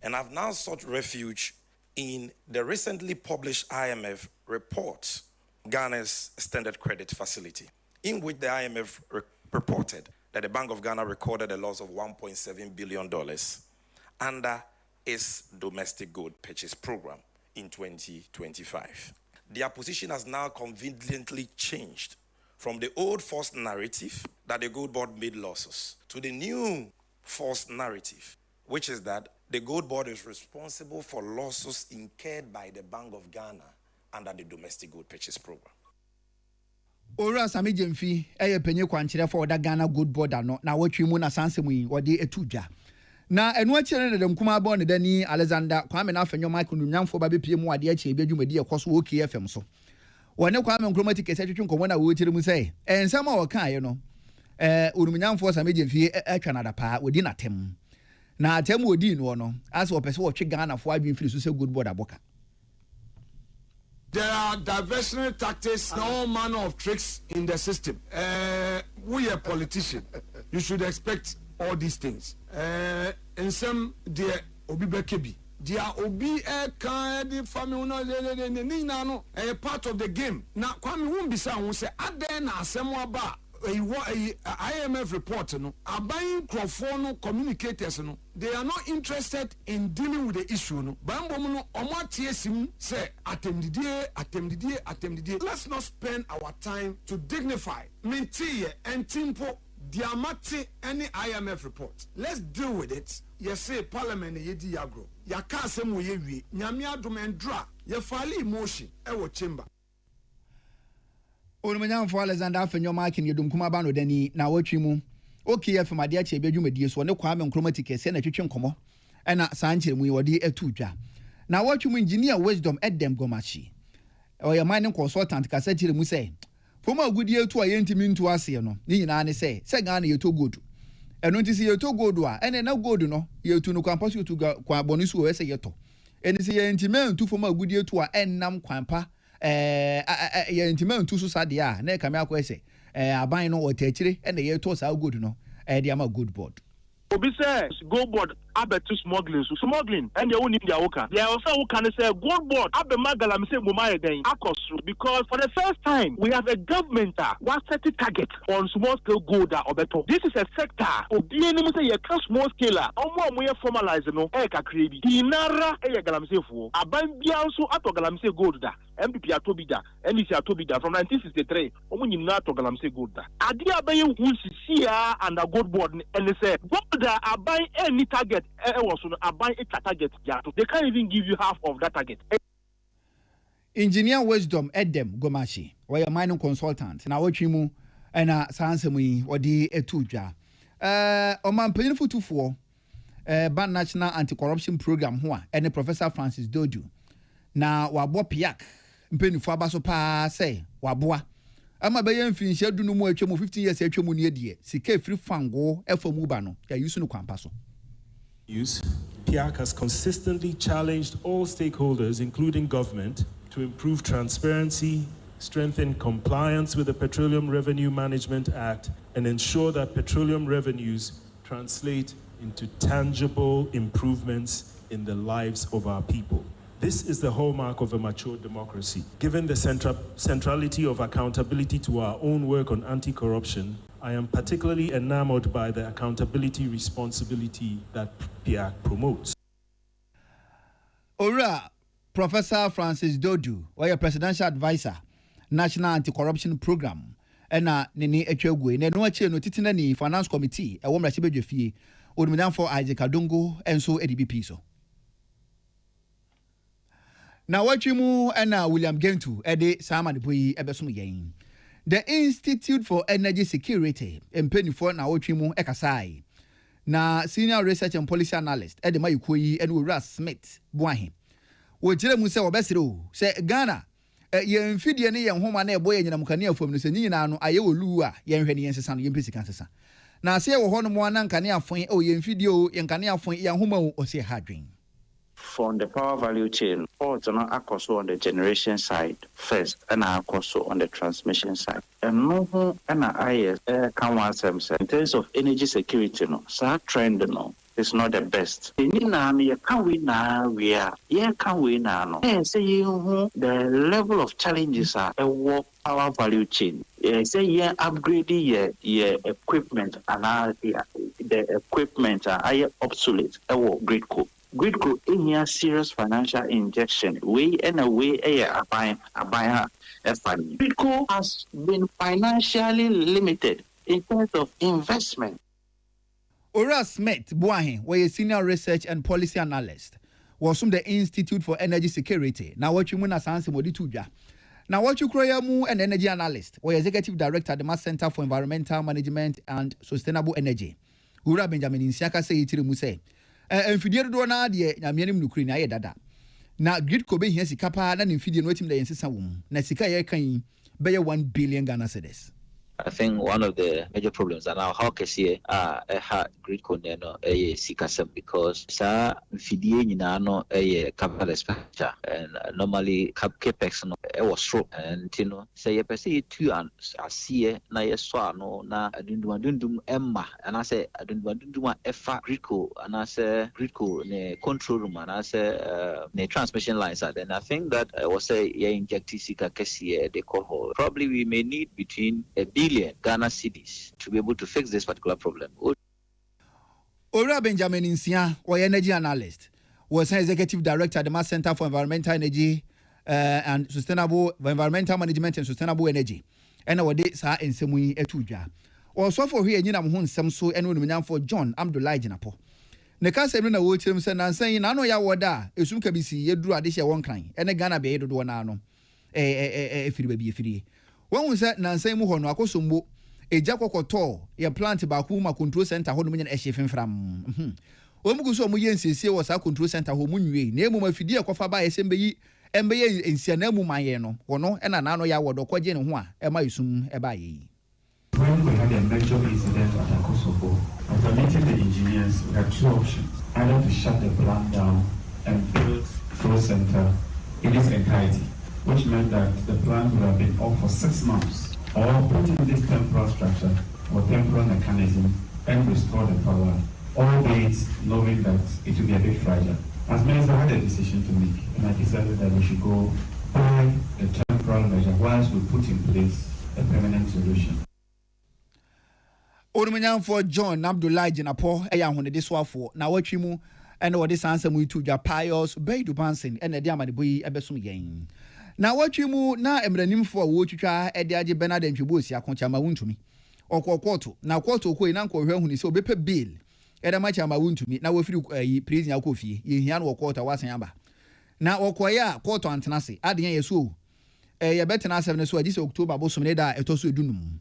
And I've now sought refuge in the recently published IMF report, Ghana's Standard Credit Facility, in which the IMF reported that the Bank of Ghana recorded a loss of $1.7 billion under its domestic gold purchase program in 2025. Their position has now conveniently changed from the old false narrative that the gold board made losses to the new false narrative, which is that the gold board is responsible for losses incurred by the Bank of Ghana under the domestic gold purchase program. Ora Sami Jemfi, penye kwanchire for the Ghana gold board no na watwi mu na sansemu yi wode etuja. Na enu akire ne dem kuma bo ne dani Alexander Kwame Nafenyo Mark Nunyamfo ba bepie mu ade achi ebedwumadi ekoso OKFM so. Wone Kwame Nkrumah kese twetwe nkomo na wo tire mu sei ensem a wokan ye no Nunyamfo Sami Jemfi atwa na da pa wodi na tem. Na atem wodi no no as opese wo twe Ghana fo adwen firi so se good board aboka. There are diversionary tactics, all manner of tricks in the system. We are politicians. You should expect all these things. In some, dear Obi Bekebi, dear Obi kind family, no, a part of the game. Now, Kwame won't be someone say, Adena, Samoa IMF report, no, are buying Crawford communicators, no, they are not interested in dealing with the issue, no. Bambono, Omatiesim say, attempt the day. Let's not spend our time to dignify, Mintie, and Timpo, Diamati, any IMF report. Let's deal with it. You say Parliament, Yedi Agro, Yakasem, Yewi, Nyamia Dumendra, Yafali emotion, Ewo Chamber. Onumanyamfo Alexander Fenyo Mark in yedum kuma ba no dani na watwi mu OKFM ade ache bedwumadi so ne Kwame Nkrumah kese na twetwe nkomo na sanchire mu wode atudwa na watwi mu engineer wisdom Edem Gomachi oya mining consultant kasa chire mu say foma agudi atu ayentimi ntu ase no ni nyina ne say Ghana yeto gold eno ntisi yeto gold a ene na gold no yetu no kwampa so tu kwa bonu so we say yeto eni se yentimi ntu foma agudi atu a ennam kwampa ye intimate to so sade a na ka me akwa ese aban no o techire e na ye to sa good no e de ama good board Obi say gold board abetu smuggling and they won't need their worker. They also can say gold board abemagala me say mumaye den akosu because for the first time we have a government what set a target on small scale gold obeto. This is a sector obi eni say ye can small scale omo mo ye formalize no e ka create dinara e ye galamse fu aban bia nso ato galamse gold da MPP atobida NDC atobida from 1963 omo nyina ato galamse gold da ade abaye hu sisi and a gold board and they say gold aban any target was aban a target they can't even give you half of that target. Engineer Wisdom Edem Gomashi or a mining consultant na wachimu na sansemu odi etuja oman penyin futufuo ban national anti-corruption program ho a ene Professor Francis Doju na wabo piak mpenifo abaso pa say waboa ama be yem finhye dunu mu atwemu 15 years atwemu ne die sika free fango efomu ba no ya yusu no kwampa so. PIAC has consistently challenged all stakeholders, including government, to improve transparency, strengthen compliance with the Petroleum Revenue Management Act, and ensure that petroleum revenues translate into tangible improvements in the lives of our people. This is the hallmark of a mature democracy. Given the centrality of accountability to our own work on anti-corruption, I am particularly enamored by the accountability responsibility that PIAC promotes. Ora, Professor Francis Dodu, or presidential advisor, National Anti-Corruption Program, and Nini Echegwe, and no chair no titinani finance committee, a woman Sibejefi, Udminan for Isaac Adungo, and so ADB so. Now what you move and William Gentu, Eddie Saman Bui Ebesum Yang. The Institute for Energy Security, Penny for na Ochimu Ekasai. Na Senior Research and Policy Analyst, Eddie Mayukui and Ura Smith, Buahi. Wojere Musa Obesiro, say Ghana, ye mfidie ne ye homa na eboye nyina mukania fom no se nyina no aye olua ye nhwe ne yensesa no yempesi kansesa. Na se wo hono mo na nkane afon o ye mfidie o ye nkane afon ye homa o se hadwen. From the power value chain, also on the generation side first, and also on the transmission side. And no, and I can want some in terms of energy security. No, so trend no is not the best. You can we now we are. Yeah, can we now? And say the level of challenges are a work power value chain. Say upgrading your equipment and the equipment are obsolete. Grid code. Gridco in a serious financial injection. We and a way a buyer funding. Gridco has been financially limited in terms of investment. Ora Smith Buahin, where a senior research and policy analyst, was from the Institute for Energy Security. Now what you mean as answer Modituja. Now what you mu an energy analyst, or executive director at the Mass Center for Environmental Management and Sustainable Energy. Ura Benjamin Insiaka say Muse. Mfidie do na de nyamianim nukuri na ye dada na grid ko be hia sika pa na mfidie no etim da yensesa wom na sika ye kan be 1 billion Ghana cedis. I think one of the major problems are now how can see a grid container a sikasem because sa fidie nyina no a capital expenditure and normally capex no e was stroke and you know say you pese tu an asie na ye so no na adundum emma and I say adundum efa grid co and I say grid co ne control room and I say ne transmission lines are then I think that I was say ye inject sika kesi they call probably we may need between a billion Ghana cedis to be able to fix this particular problem. Ora Benjamin Insia, or energy analyst, was an executive director at the Mass Center for Environmental Energy and Sustainable Environmental Management and Sustainable Energy. And our dates are in Semui Etuja. Also for here, Nina Mohun Samso and Unum for John Amdulai Jinapo. Neka semina wo chirim se nan san na no ya woda esum ka bisi yeduru ade hye won kan ene Ghana be yedodo na no efiri ba bi efiri won se nan san mu ho no akosombo eja kokoto ye plant ba ku ma control center ho no nya ehye fenfram omugu so omuye nsiesie wo sa control center ho munwie na emu mafidi ekofa ba esembe yi embe ye nsia na mu maye no wono ena na no ya wodo kwaje ne ho a ema yesum eba ye. When we had a major incident at Kosovo, after meeting the engineers, we had two options. Either to shut the plant down and build flow center in its entirety, which meant that the plant would have been off for 6 months, or put in this temporal structure or temporal mechanism and restore the power albeit knowing that it will be a bit fragile. As minister, I had a decision to make, and I decided that we should go by a temporal measure whilst we put in place a permanent solution. Onumanyan for John Abdullah Jinapo, Eya Honede Swafo, na watchimu, and what this answer we to Pius Beidu Bansin, and the Diamadi Ebesum Yang. Na watchimu na emranim for Wucha, Ediaji Bernard and Jubusia, Conchama Wuntumi, or Quarto, now Quarto, who in Uncle Huni so bepe bill, Edamacha Wuntumi, now if you praising Yakofi, Yan or Quarter was Yamba. Now Okoya, Quarto Antanasi, adding Yesu, a better answer this October, Bosumeda, Etosu Dunum.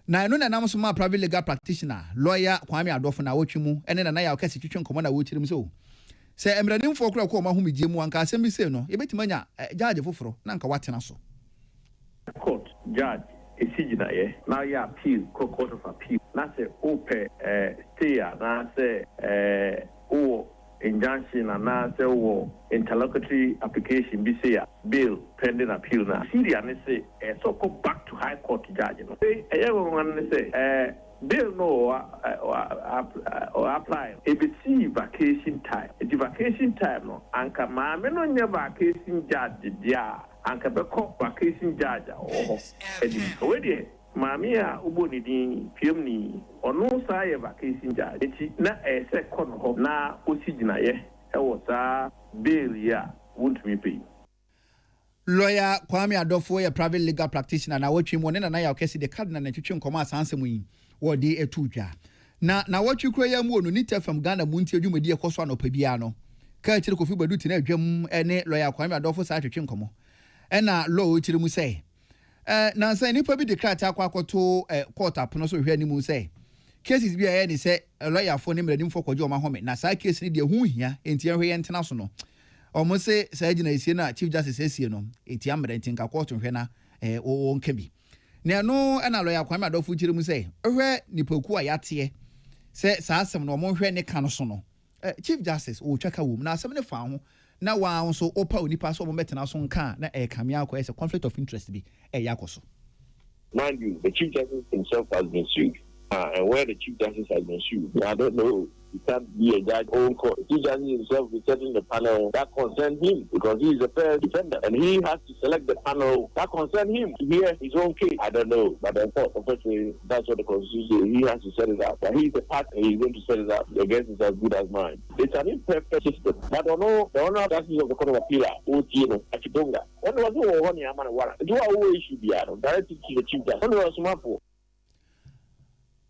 Na no na namsoma private legal practitioner lawyer Kwame Adofo na wochimu ene na ya okasi twetwe nkomo na wochirim so se emranim fo kura ko ma hu migiemu anka asem bi se no yebetimanya judge foforo na anka watena so court judge esijina ye na ya appeal court of appeal na se ope stay na se o injunction na say wo interlocutory application be say bail pending appeal na Syria ne say so go back to high court judge no say say bail no or apply e be see vacation time the vacation time no anka ma me no nya vacation judge dia anka be call vacation judge we dey Mamia uboni din fiemni onu sa ye vacation judge eti na ese kono ho na osigina ye ewo sa bail ya wontumi pay lawyer Kwame Adofo ye private legal practitioner na watchim woni na ya okesi de card na twetwe nkoma asansem yi wo de etudwa na watchi kura ya mu onu ni tefam Ghana munti adwumadi ekoso anopa bia no ka kire Kofi Baduti na adwam ene lawyer Kwame Adofo sa twetwe nkomo ena law kire mu say na say nipa bi declare akwakoto court apono so hwe animu say cases bi aye ni say lawyer for ni mradim for kwajo ma home na say case ni de hu hia enti ahwe ye ntena so no omo say say gina esie na chief justice esie no enti amra enti nka court hwe na wo nka bi na no na lawyer Kwame Adofo kire mu say hwe nipa ku ayate say sa asem no mo hwe ne ka no so no chief justice o twaka wo na asem ne fa ho na wa nso opa onipa so mo metena so nka na kamia akwa is a conflict of interest bi yakoso. Mind you, the chief justice himself has been sued, and where the chief justice has been sued, I don't know. He can't be a judge own court. The chief justice himself is setting the panel that concerns him because he is the first defender, and he has to select the panel that concerns him to hear his own case. I don't know, but unfortunately, that's what the constitution. He has to set it up. But he's the partner. He's going to set it up. The guess is as good as mine. It's an imperfect system. But the honor justice of the Court of Appeal, Otieno, Achidonga, when was the one year man warrant? Do our issue be directed to the chief justice? When was Sumapo?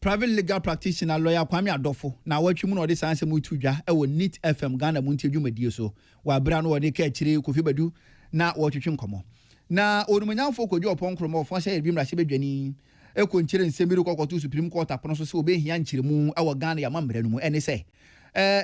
Private legal practitioner lawyer Kwame Adofo na watchimu no de sanse mu tudwa e wo NIT FM Ghana munti adwumadie so wa bra no de ka kire Kofi Badu na wotwetwe nkomo na onumanyamfo kodwo oponkromo ofo sha ebi mrahye bedwani e ko nkire nsemiru kokoto Supreme Court apono so se obehia nkiremu e wo Ghana ya mamra no mu ene se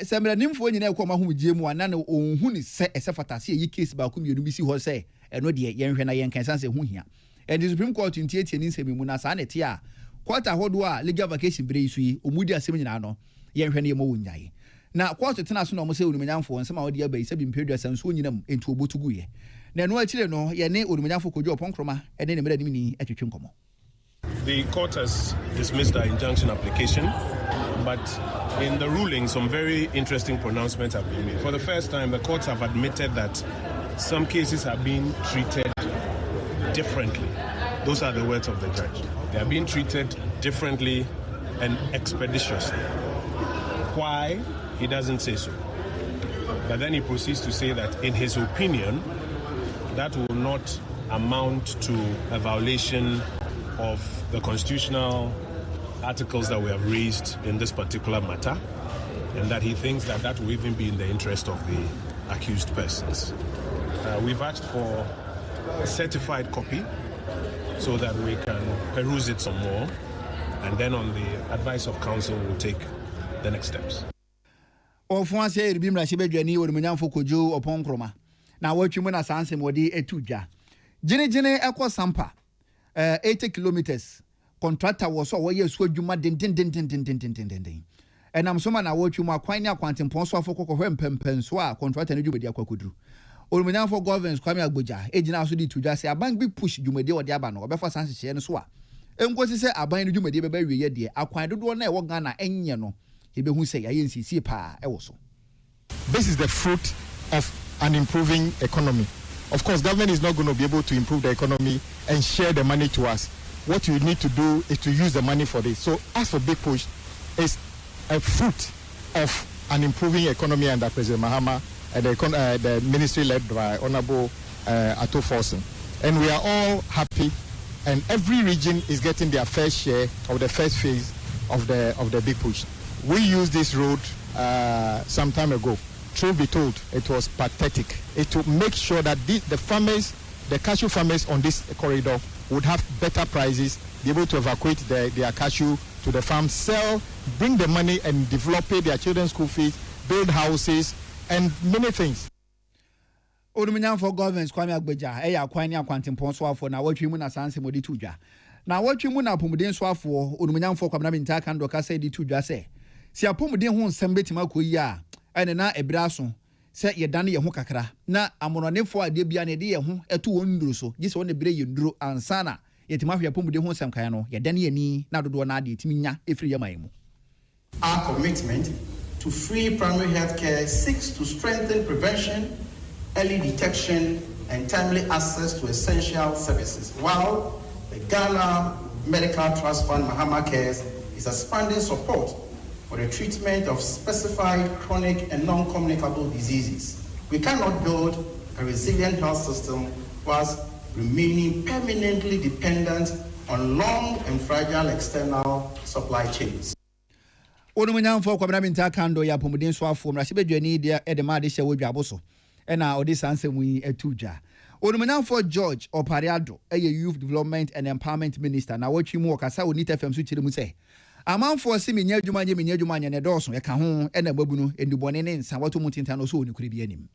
semranimfo nyina e ko ma homgie mu ana na onhu ni se esefata se yi case ba ko mienu bi si ho se eno de yenhwe na yenkan sanse hu hia and the Supreme Court ntie ni nsemi mu na sa na te a quarter hodo a legal vacation bre isu yi omudi asem nyina no yenhwe na yemo wonyae na court tena so na omo se onumanyamfo nsema wodi aba isa bi mpedua sanso nyinam enti obotugu ye na no akire no ye ne onumanyamfo kodwo oponkroma ene ne mradimi ni atwetwe nkomo. The court has dismissed our injunction application, but in the ruling some very interesting pronouncements have been made. For the first time, the courts have admitted that some cases have been treated differently. Those are the words of the judge. They are being treated differently and expeditiously. Why? He doesn't say so. But then he proceeds to say that in his opinion, that will not amount to a violation of the constitutional articles that we have raised in this particular matter, and that he thinks that that will even be in the interest of the accused persons. We've asked for a certified copy so that we can peruse it some more, and then on the advice of counsel we'll take the next steps. Ofuanse eribimra shebedwani onumanyamfo kojo oponkroma na watwimu na sanse modi etudwa jine ekọ sampa 80 kilometers contractor was so we so adwuma den enam so ma na watwimu akwan ni akwantempon so afokọ hwempempen so a contractor ne dwumadi akwakoduru onumanyamfo governance Kwame Agboja ejina so di tudwa se aban bi push dwumadi odi aba no obefa sanse hye no so a enkosi se aban ne dwumadi beba wiye de akwan dodo na e wo Ghana enye no yɛbɛhu sɛ yɛayɛ nsiesie paa ɛwɔ so. This is the fruit of an improving economy. Of course, government is not going to be able to improve the economy and share the money to us. What you need to do is to use the money for this. So, as for Big Push, it's a fruit of an improving economy under President Mahama and the ministry led by Honorable Ato Forson. And we are all happy, and every region is getting their fair share of the first phase of the Big Push. We used this road some time ago. Truth be told, it was pathetic. It to make sure that the farmers, the cashew farmers on this corridor would have better prices, be able to evacuate their cashew to the farm, sell, bring the money and develop their children's school fees, build houses, and many things. Onumunyan for governments Kwame Agbeja eya kwan ni akwantempon so afo na watwi mu na sanse modi tudwa na watwi mu na apomuden so afo onumunyan for Kwame Minta kan do ka say di tudwa say si apomuden ho nsem betima koyi a ene na ebira so se yedane ye ho kakra na amononefo ade bia na de ye ho eto won nduro so gise won ebire ye nduro ansana yetima hwe apomuden ho nsem kan no yedane ye ni na dodo na ade etimi nya efiri ye mayimu. Our commitment to free primary health care seeks to strengthen prevention, early detection, and timely access to essential services, while the Ghana Medical Trust Fund Mahama Cares is expanding support for the treatment of specified chronic and non-communicable diseases. We cannot build a resilient health system whilst remaining permanently dependent on long and fragile external supply chains. Onumunyan for Kwame Minta Kando ya pomuden so afo mra sebedwani de edema de hye wodwabo so ena odi sansem yi etuja. Onumunyan for George Opariado youth development and empowerment minister na watwi mu okasa oni TFM so kire mu se amanfo se menya adwuma nya ne doso ye ka ho ena mabunu endubone ne nsa wato mutinta no so oni kure bi anim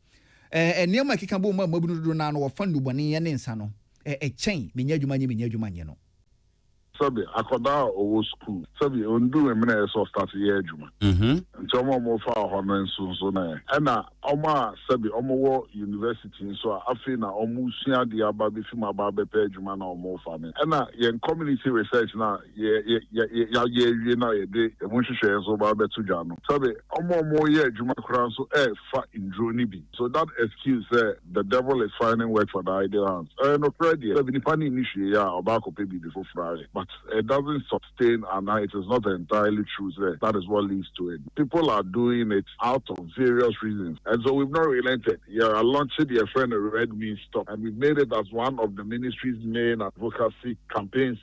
enema keka bo mabunu do na no wo fa ndubone ye ne nsa no chen menya adwuma nya no Sabi akoda owo school sabi ondu emena so start ye adwuma ntomo mo fa hono nso na na oma sabi omo wo university so afi na omo sua de aba be fim aba be pe adwuma na omo fa me na ye community research na ye na ye de emu hwehwe so ba be to dwa no sabi omo ye adwuma kura so fa indro ni bi so that excuse the devil is finding work for the idle hands no credit sabi ni pani ni hwe ya oba ko pe bi before Friday but it doesn't sustain, and it is not entirely true. That is what leads to it. People are doing it out of various reasons, and so we've not relented. I launched the friend Red Means Stop, and we made it as one of the ministry's main advocacy campaigns.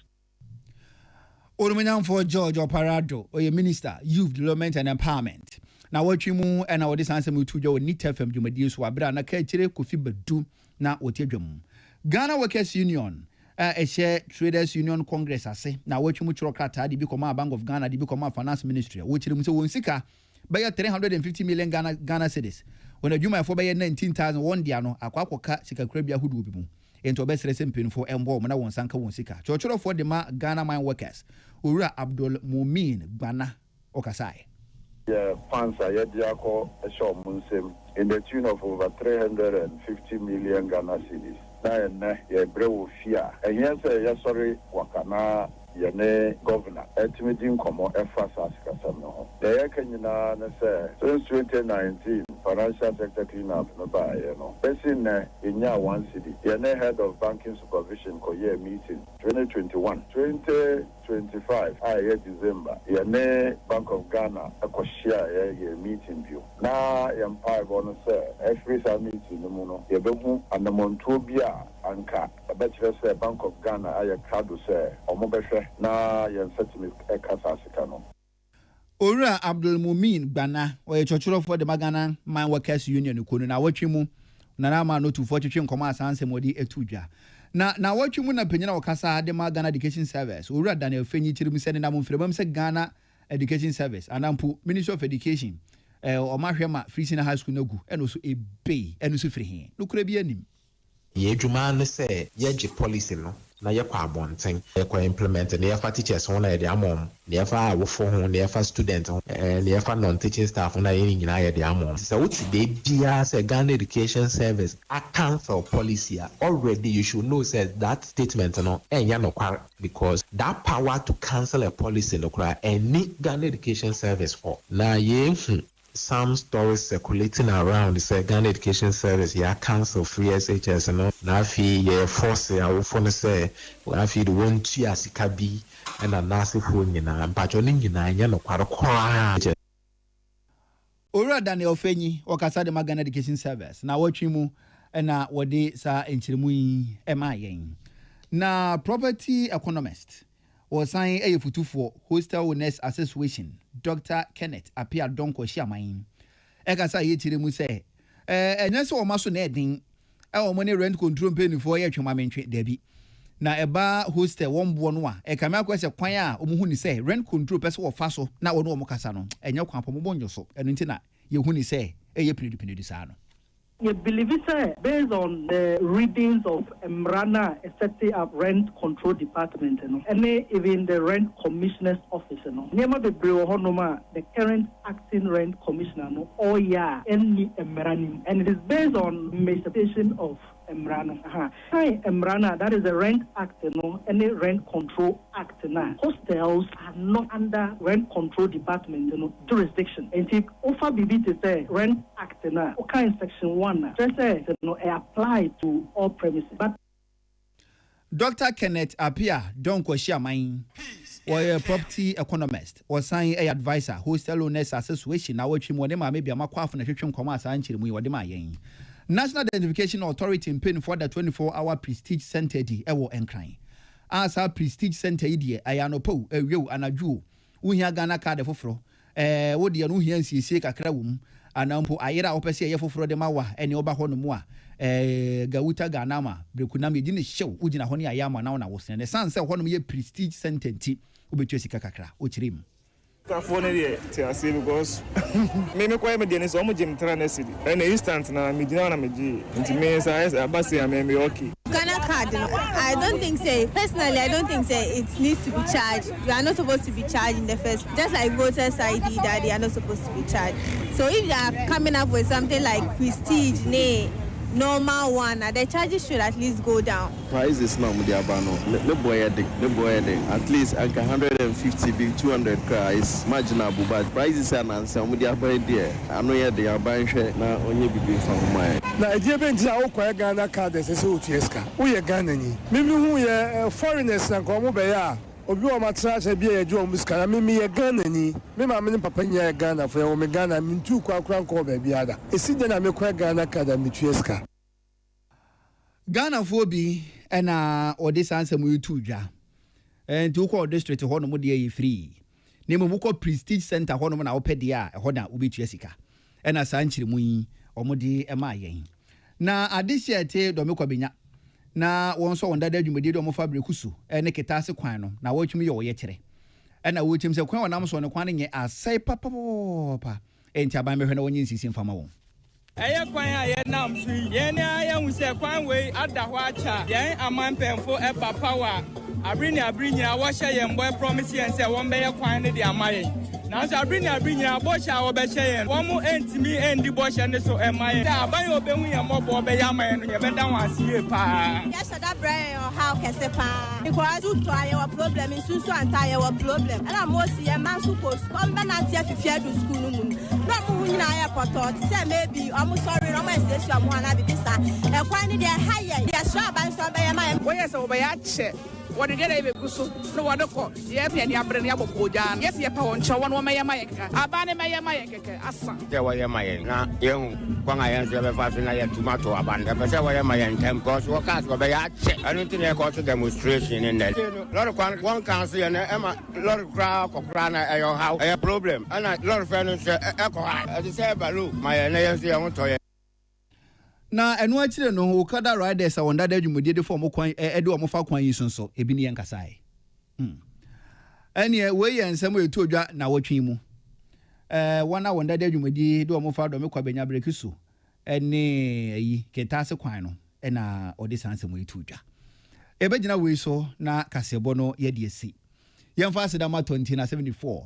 Orumenyan for George Oparado, or your minister, youth development and empowerment. Now what you move and our distance to your need FM Jumadi so abra na kachire kofi bedu na otedwam. Ghana Workers Union share Traders Union Congress ase na watch mu chiro krata di bi koma Bank of Ghana di bi koma Finance Ministry wo chire mu se won sika be 350 million Ghana cedis when adwuma fo be 19,000 won dia no akwakoka sika kura bia hudu bi mu ento be sere sempin fo embo mo na won sanka won sika chochoro fo de ma Ghana Mine Workers Owura Abdul Mumin Gbana okasai funds are yet in the tune of over 350 million Ghana cedis. Na ye brew fear. And yes, sorry, wakana yene governor. Estimating como efforts as Casano. The Yakana say since 2019, financial sector cleanup no by Person in ya one city. Yene head of banking supervision koye meeting 2021. 2025 December. Yene Bank of Ghana share ye meeting view. Na empire bonus every meeting no muno. Yebehu and the Montobia anka. A better say Bank of Ghana aya kadu say omobeshe na yen settlement ekasasika. Owura Abdul Mumin Gbana or chochoro for the Ghana Mine Workers Union kono na watwi mu na na ma no to for twetwe nkoma asanse modi etuja. Na watwi mu na penyina okasa de ma Ghana Education Service Owura Daniel Fenyi chirim se na mo mfrebam se Ghana Education Service anampu Ministry of Education o ma hwema Free Senior High School nagu eno so ebe eno so firi he no kura bi anim ye dwuma ne se ye je policy no na yɛkɔ abɔnten yɛkɔ implement na yɛfa teachers ho na yɛde amom na yɛfa awofo ho na yɛfa student ho na yɛfa non-teaching staff ho na yɛn nyinaa yɛde amom sɛ wote de biara sɛ Ghana Education Service a cancel policy already you should know said that statement no ɛnyɛ nokware because that power to cancel a policy no kora any Ghana Education Service for na yɛn some stories circulating around say Ghana Education Service cancel free SHS no na fi force awofo no say na fi the one tu asika bi na nasefo nyina mpacho ni nyina nya no kware Ora Daniel Fenyi wakasa de Ghana Education Service na watwi mu na wode sa enchiremu yi ema yen na property economist was sign a futufu Hostel Owners Association Dr. Kenneth Apia Donko Shiamain. Ekasa yechiremu say enye se o maso na edin o money rent control penny for ye twema mentwe dabi na eba hostel wombo no a ekame akwese kwan a omuhu ni say rent control pese wo fa so na wo no kasa no enye kwan pomo nyo so eno nti na ye hu ni say eye pinidi sa no. You believe it, based on the readings of Emrana, setting up rent control department, and even the rent commissioner's office, the current acting rent commissioner, any Emrani, and it is based on manifestation of Emrana. Hi, Emrana, that is the Rent Act, any rent control act. Hostels are not under rent control department, jurisdiction. And if offer BB to say Rent Act, okay, in section 1, just say, apply to all premises. But Dr. Kenneth Apia Donko Shiamain was a property economist, was signing a advisor, Hostel Owners Association, now watching one maybe a macquaff and a kitchen commerce and chilling with the National Identification Authority in paying for the 24-hour prestige center di ewo enkran. As our prestige center di ayano po ewo anaju. Uhia Ghana card foforo. Wo de anu hia nsiesie kakra wum. Anampo ayera opese ye foforo de mawa ene oba ho no mu a Gawuta Ghana ma brekunam ye di ne hyew ugina ho ne ayama na wo sen. Ne sanse ho no ye prestige center ti obetwe sika kakra o kirim. Because me quite median so much in city. And instant na me dina na me ji. Nti me say abasi am me okay. Ghana card, I don't think personally I don't think it needs to be charged. You are not supposed to be charged in the first, just like voters ID that they are not supposed to be charged. So if they are coming up with something like prestige, normal one, the charges should at least go down. Price is not the boy at least 150 be 200 is marginable, but prices are not some with the idea. I know they are buying now only be from my Nigeria benja Ghana card as a Utieska. We are Ghanaian. Maybe who are foreigners and come over. Obi o matracha bia eju o muskara me ye Ghana ni me ma me papa nya Ghana for o me Ghana me ntu kwa nko ba bia da esi de na me kwa Ghana kada me tueska Ghana for bi na odi sansa mu yutu dwa nti ko district ho no mo de yi free ne mo ko prestige center ho no na wo pede a ho na wo betu asika na sanchire mu yi o mo de e ma yen na adesiate do me ko benya na won so won dada dwumadi do mo fabric su ne ketase kwan no na wotwumi ye wo ye kire na wotim se kwan wonam so ne kwan nye asai papa enti aban mehwe na wonye nsisi mfama won eye kwan a ye nam so ye ne aye hu se kwan we ada ho acha ye amanpemfo e papa wa abrini a wo hye ye mboy promise ye se won be ye kwan ne de amaye na so abrini a bo hye a wo be hye ye won mu entimi endi bo hye ne so emaye da aban obehu ye mobo be ya amaye no ye be da wansie pa yes that brain or how can se pa because to your problem in susu anta your problem and am most ye man suppose come be na tia fifia do school no mu no mu nyina ya poto say maybe I'm sorry no man say am ho na bi bisa e kwan ne de higher ya so aban so be ya amaye wo yes wo be ya che what did they go so no what call yes and ya brand ya bokoja yes ya pa won che won wo me ya mayeka abane me ya mayeka asa ya wa ya mayen na yehu kwan ayen se be fa so na ya tomato abande be se wa ya mayen tem cause wo cast go be ya che anu tin e go to demonstration in there lord kwan one council ya na e ma lord kra na e yo how e problem and lord fe no se e ko ha e se balu mayen na yes ya to ye na enu akire no Okada riders a wonda da dwumodie de form kwan ede o mofa kwan yi sonso ebi ne yankasai ene we ye nsem etu odwa na wotwen mu wana wonda da dwumodie de o mofa do me kwa benya brekisu ene yi ketase kwan no na odi sansem etu odwa ebegyina we so na kasebo no ye de esi yemfa asedama 2074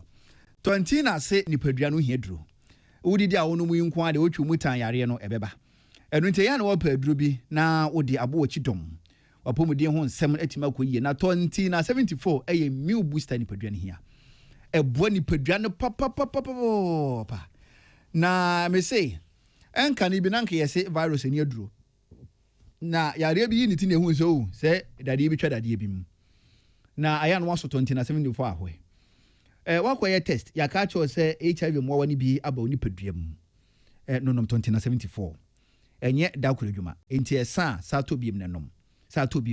20 na se nipadua no hiedro wodidi a wono mu yinko ade wotwu mutan yare no ebeba enu nte ya na wo paduro bi na wodi abo chidom wapomudin ho nsem atima koyie na 20 na 74 eye meal booster nipadua no hia ebo nipadua no papa na me say enka ni bi nanka yese virus ni aduro na yare bi ni ti na hu so se dade bi twa dade bi mu na aya no waso 20 na 74 ahwe wakoye test ya ka cho se HIV mo wani bi aba oni padua mu nonom 20 na 74 enye da kuradwuma enti esa sa to biem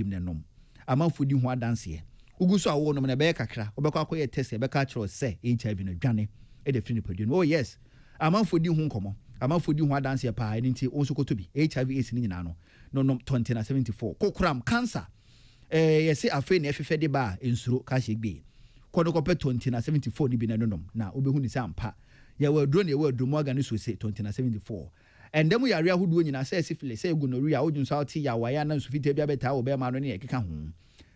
nenom amanfodi ho adanse uguso awo no na be kakra obekọ akoye test be ka cho se HIV no dwane e de fini padua. Oh yes, amanfodi ho nkomo amanfodi ho adanse pa enti onso kotobi HIV is ni nyina no nonom 20 na 74 kokram cancer yesi afi na efefe de ba ensuro ka shegbe kono kopɛ 20 na 74 ni bi na nonom na obehu ni sampa ya wadro ne wadro mu aga ne so se 20 na 74 endemu yare ahodo nyina se syphilis se gonorrhea odun so ati ya waya na so fitaa bia beta wo be ma no ne ekeka ho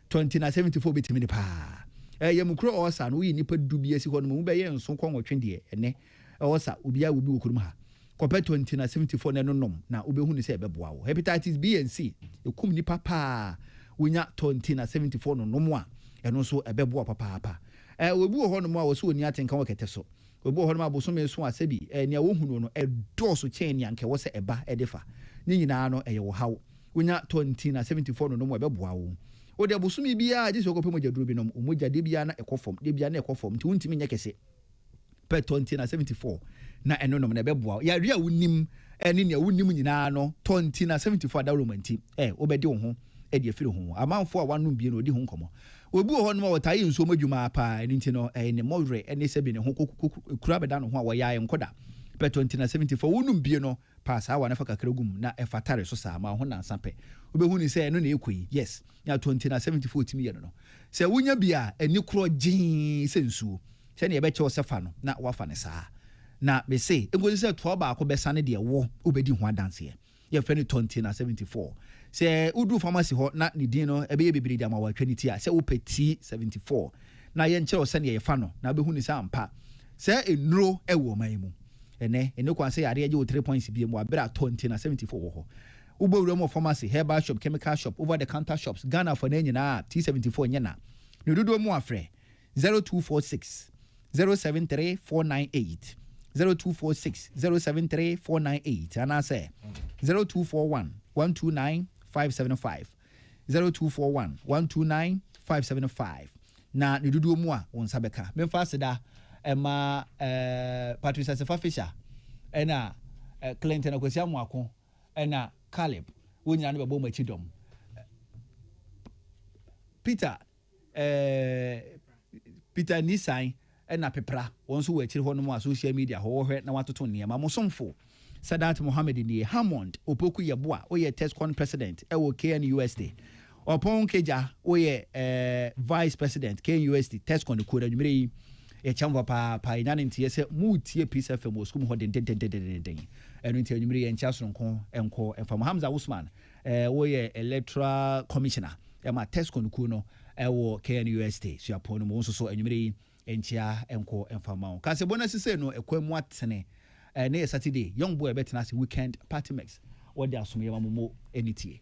20 na 74 bitimi ne pa ye mukro osa no yi nipa dubi asi ho no mu be ye nso kwonwotwe de ene osa obi a wo bi wokurum ha kopɛ 20 na 74 na nonom na obehu ni se beboa wo hepatitis B and C ekum nipa pa wonya 20 na 74 no nomo a eno so ebeboa papa obi wo hono ma wo so oni atenka wokete so obi wo hono ma bosome so asabi ne wo hunu no edoso chen ne anke wo se eba edefa ni nyina no eye wo hawo wonya 20 na 74 no nomo ebeboa wo o de bosome bia je so kopɛ mogya duro bi no mogya de bia na ekofom de bia na ekofom ti wontimi nya kese pe 20 na 74 na eno no na ebeboa ya ria wonim ene ne wonim nyina no 20 na 74 da romanti obede wo ho e de afiri ho amanfo a wanum bie no odi ho nkomo obi wo no wotayi nso madwuma pa enti no ne modre ene se bi ne ho kura beda no ho a woya enkoda pe 20 na 74 wonum bie no pa sa wa na fa kakra gum na e fatare so sa ma ho na nsampe obehu ni se no na ekoyi yes ya 20 na 74 timi ye no se wonya bia ani kro gin se nsuo se ne ye be che osefa no na wafa ne saa na be se engozi se to ba akọ besa ne de wo obedi ho adanse ye fe ni 20 na 74 se udu pharmacy ho na ni din no ebe ye bibiri de amawa twaniti a se wo peti 74 na ye nche o se ne ye fa no na behu ni sa ampa se enuro ewo man mu ene kwa se yare je wo 3 points bi mu abira 20 na 74 wo ho ubawura mo pharmacy herbal shop chemical shop over the counter shops Ghana for na nyina T74 nyena ne dodo mu afre 0246 073498 0246 073498 and I say 0241 129 575 0241 129 575 na ne dodo mu a won sabeka memfa aseda ema Patricia Sefa Fisher ena Clinton akwasi mu akon ena Caleb wonya no bebo machidom Peter Nisan ena pepra wonso wo akiri ho no mu social media ho hwe na watoto niema mosomfo Sadat Mohammed ni Hammond opoku yeboa oye TESCON president ewo KNUST opon keja oye vice president KNUST TESCON ko da nwumere e chamva pa ina ntie se mutie Peace FM oskum ho den enu ntie nwumere ye ntia sonko enko efam Hamza Usman oye electoral commissioner ema TESCON ko no ewo KNUST so apon mo nso so nwumere entia enko enfama ka se bonus se no ekwemu atene na Saturday young boy better na weekend party mix what they assume mo enitie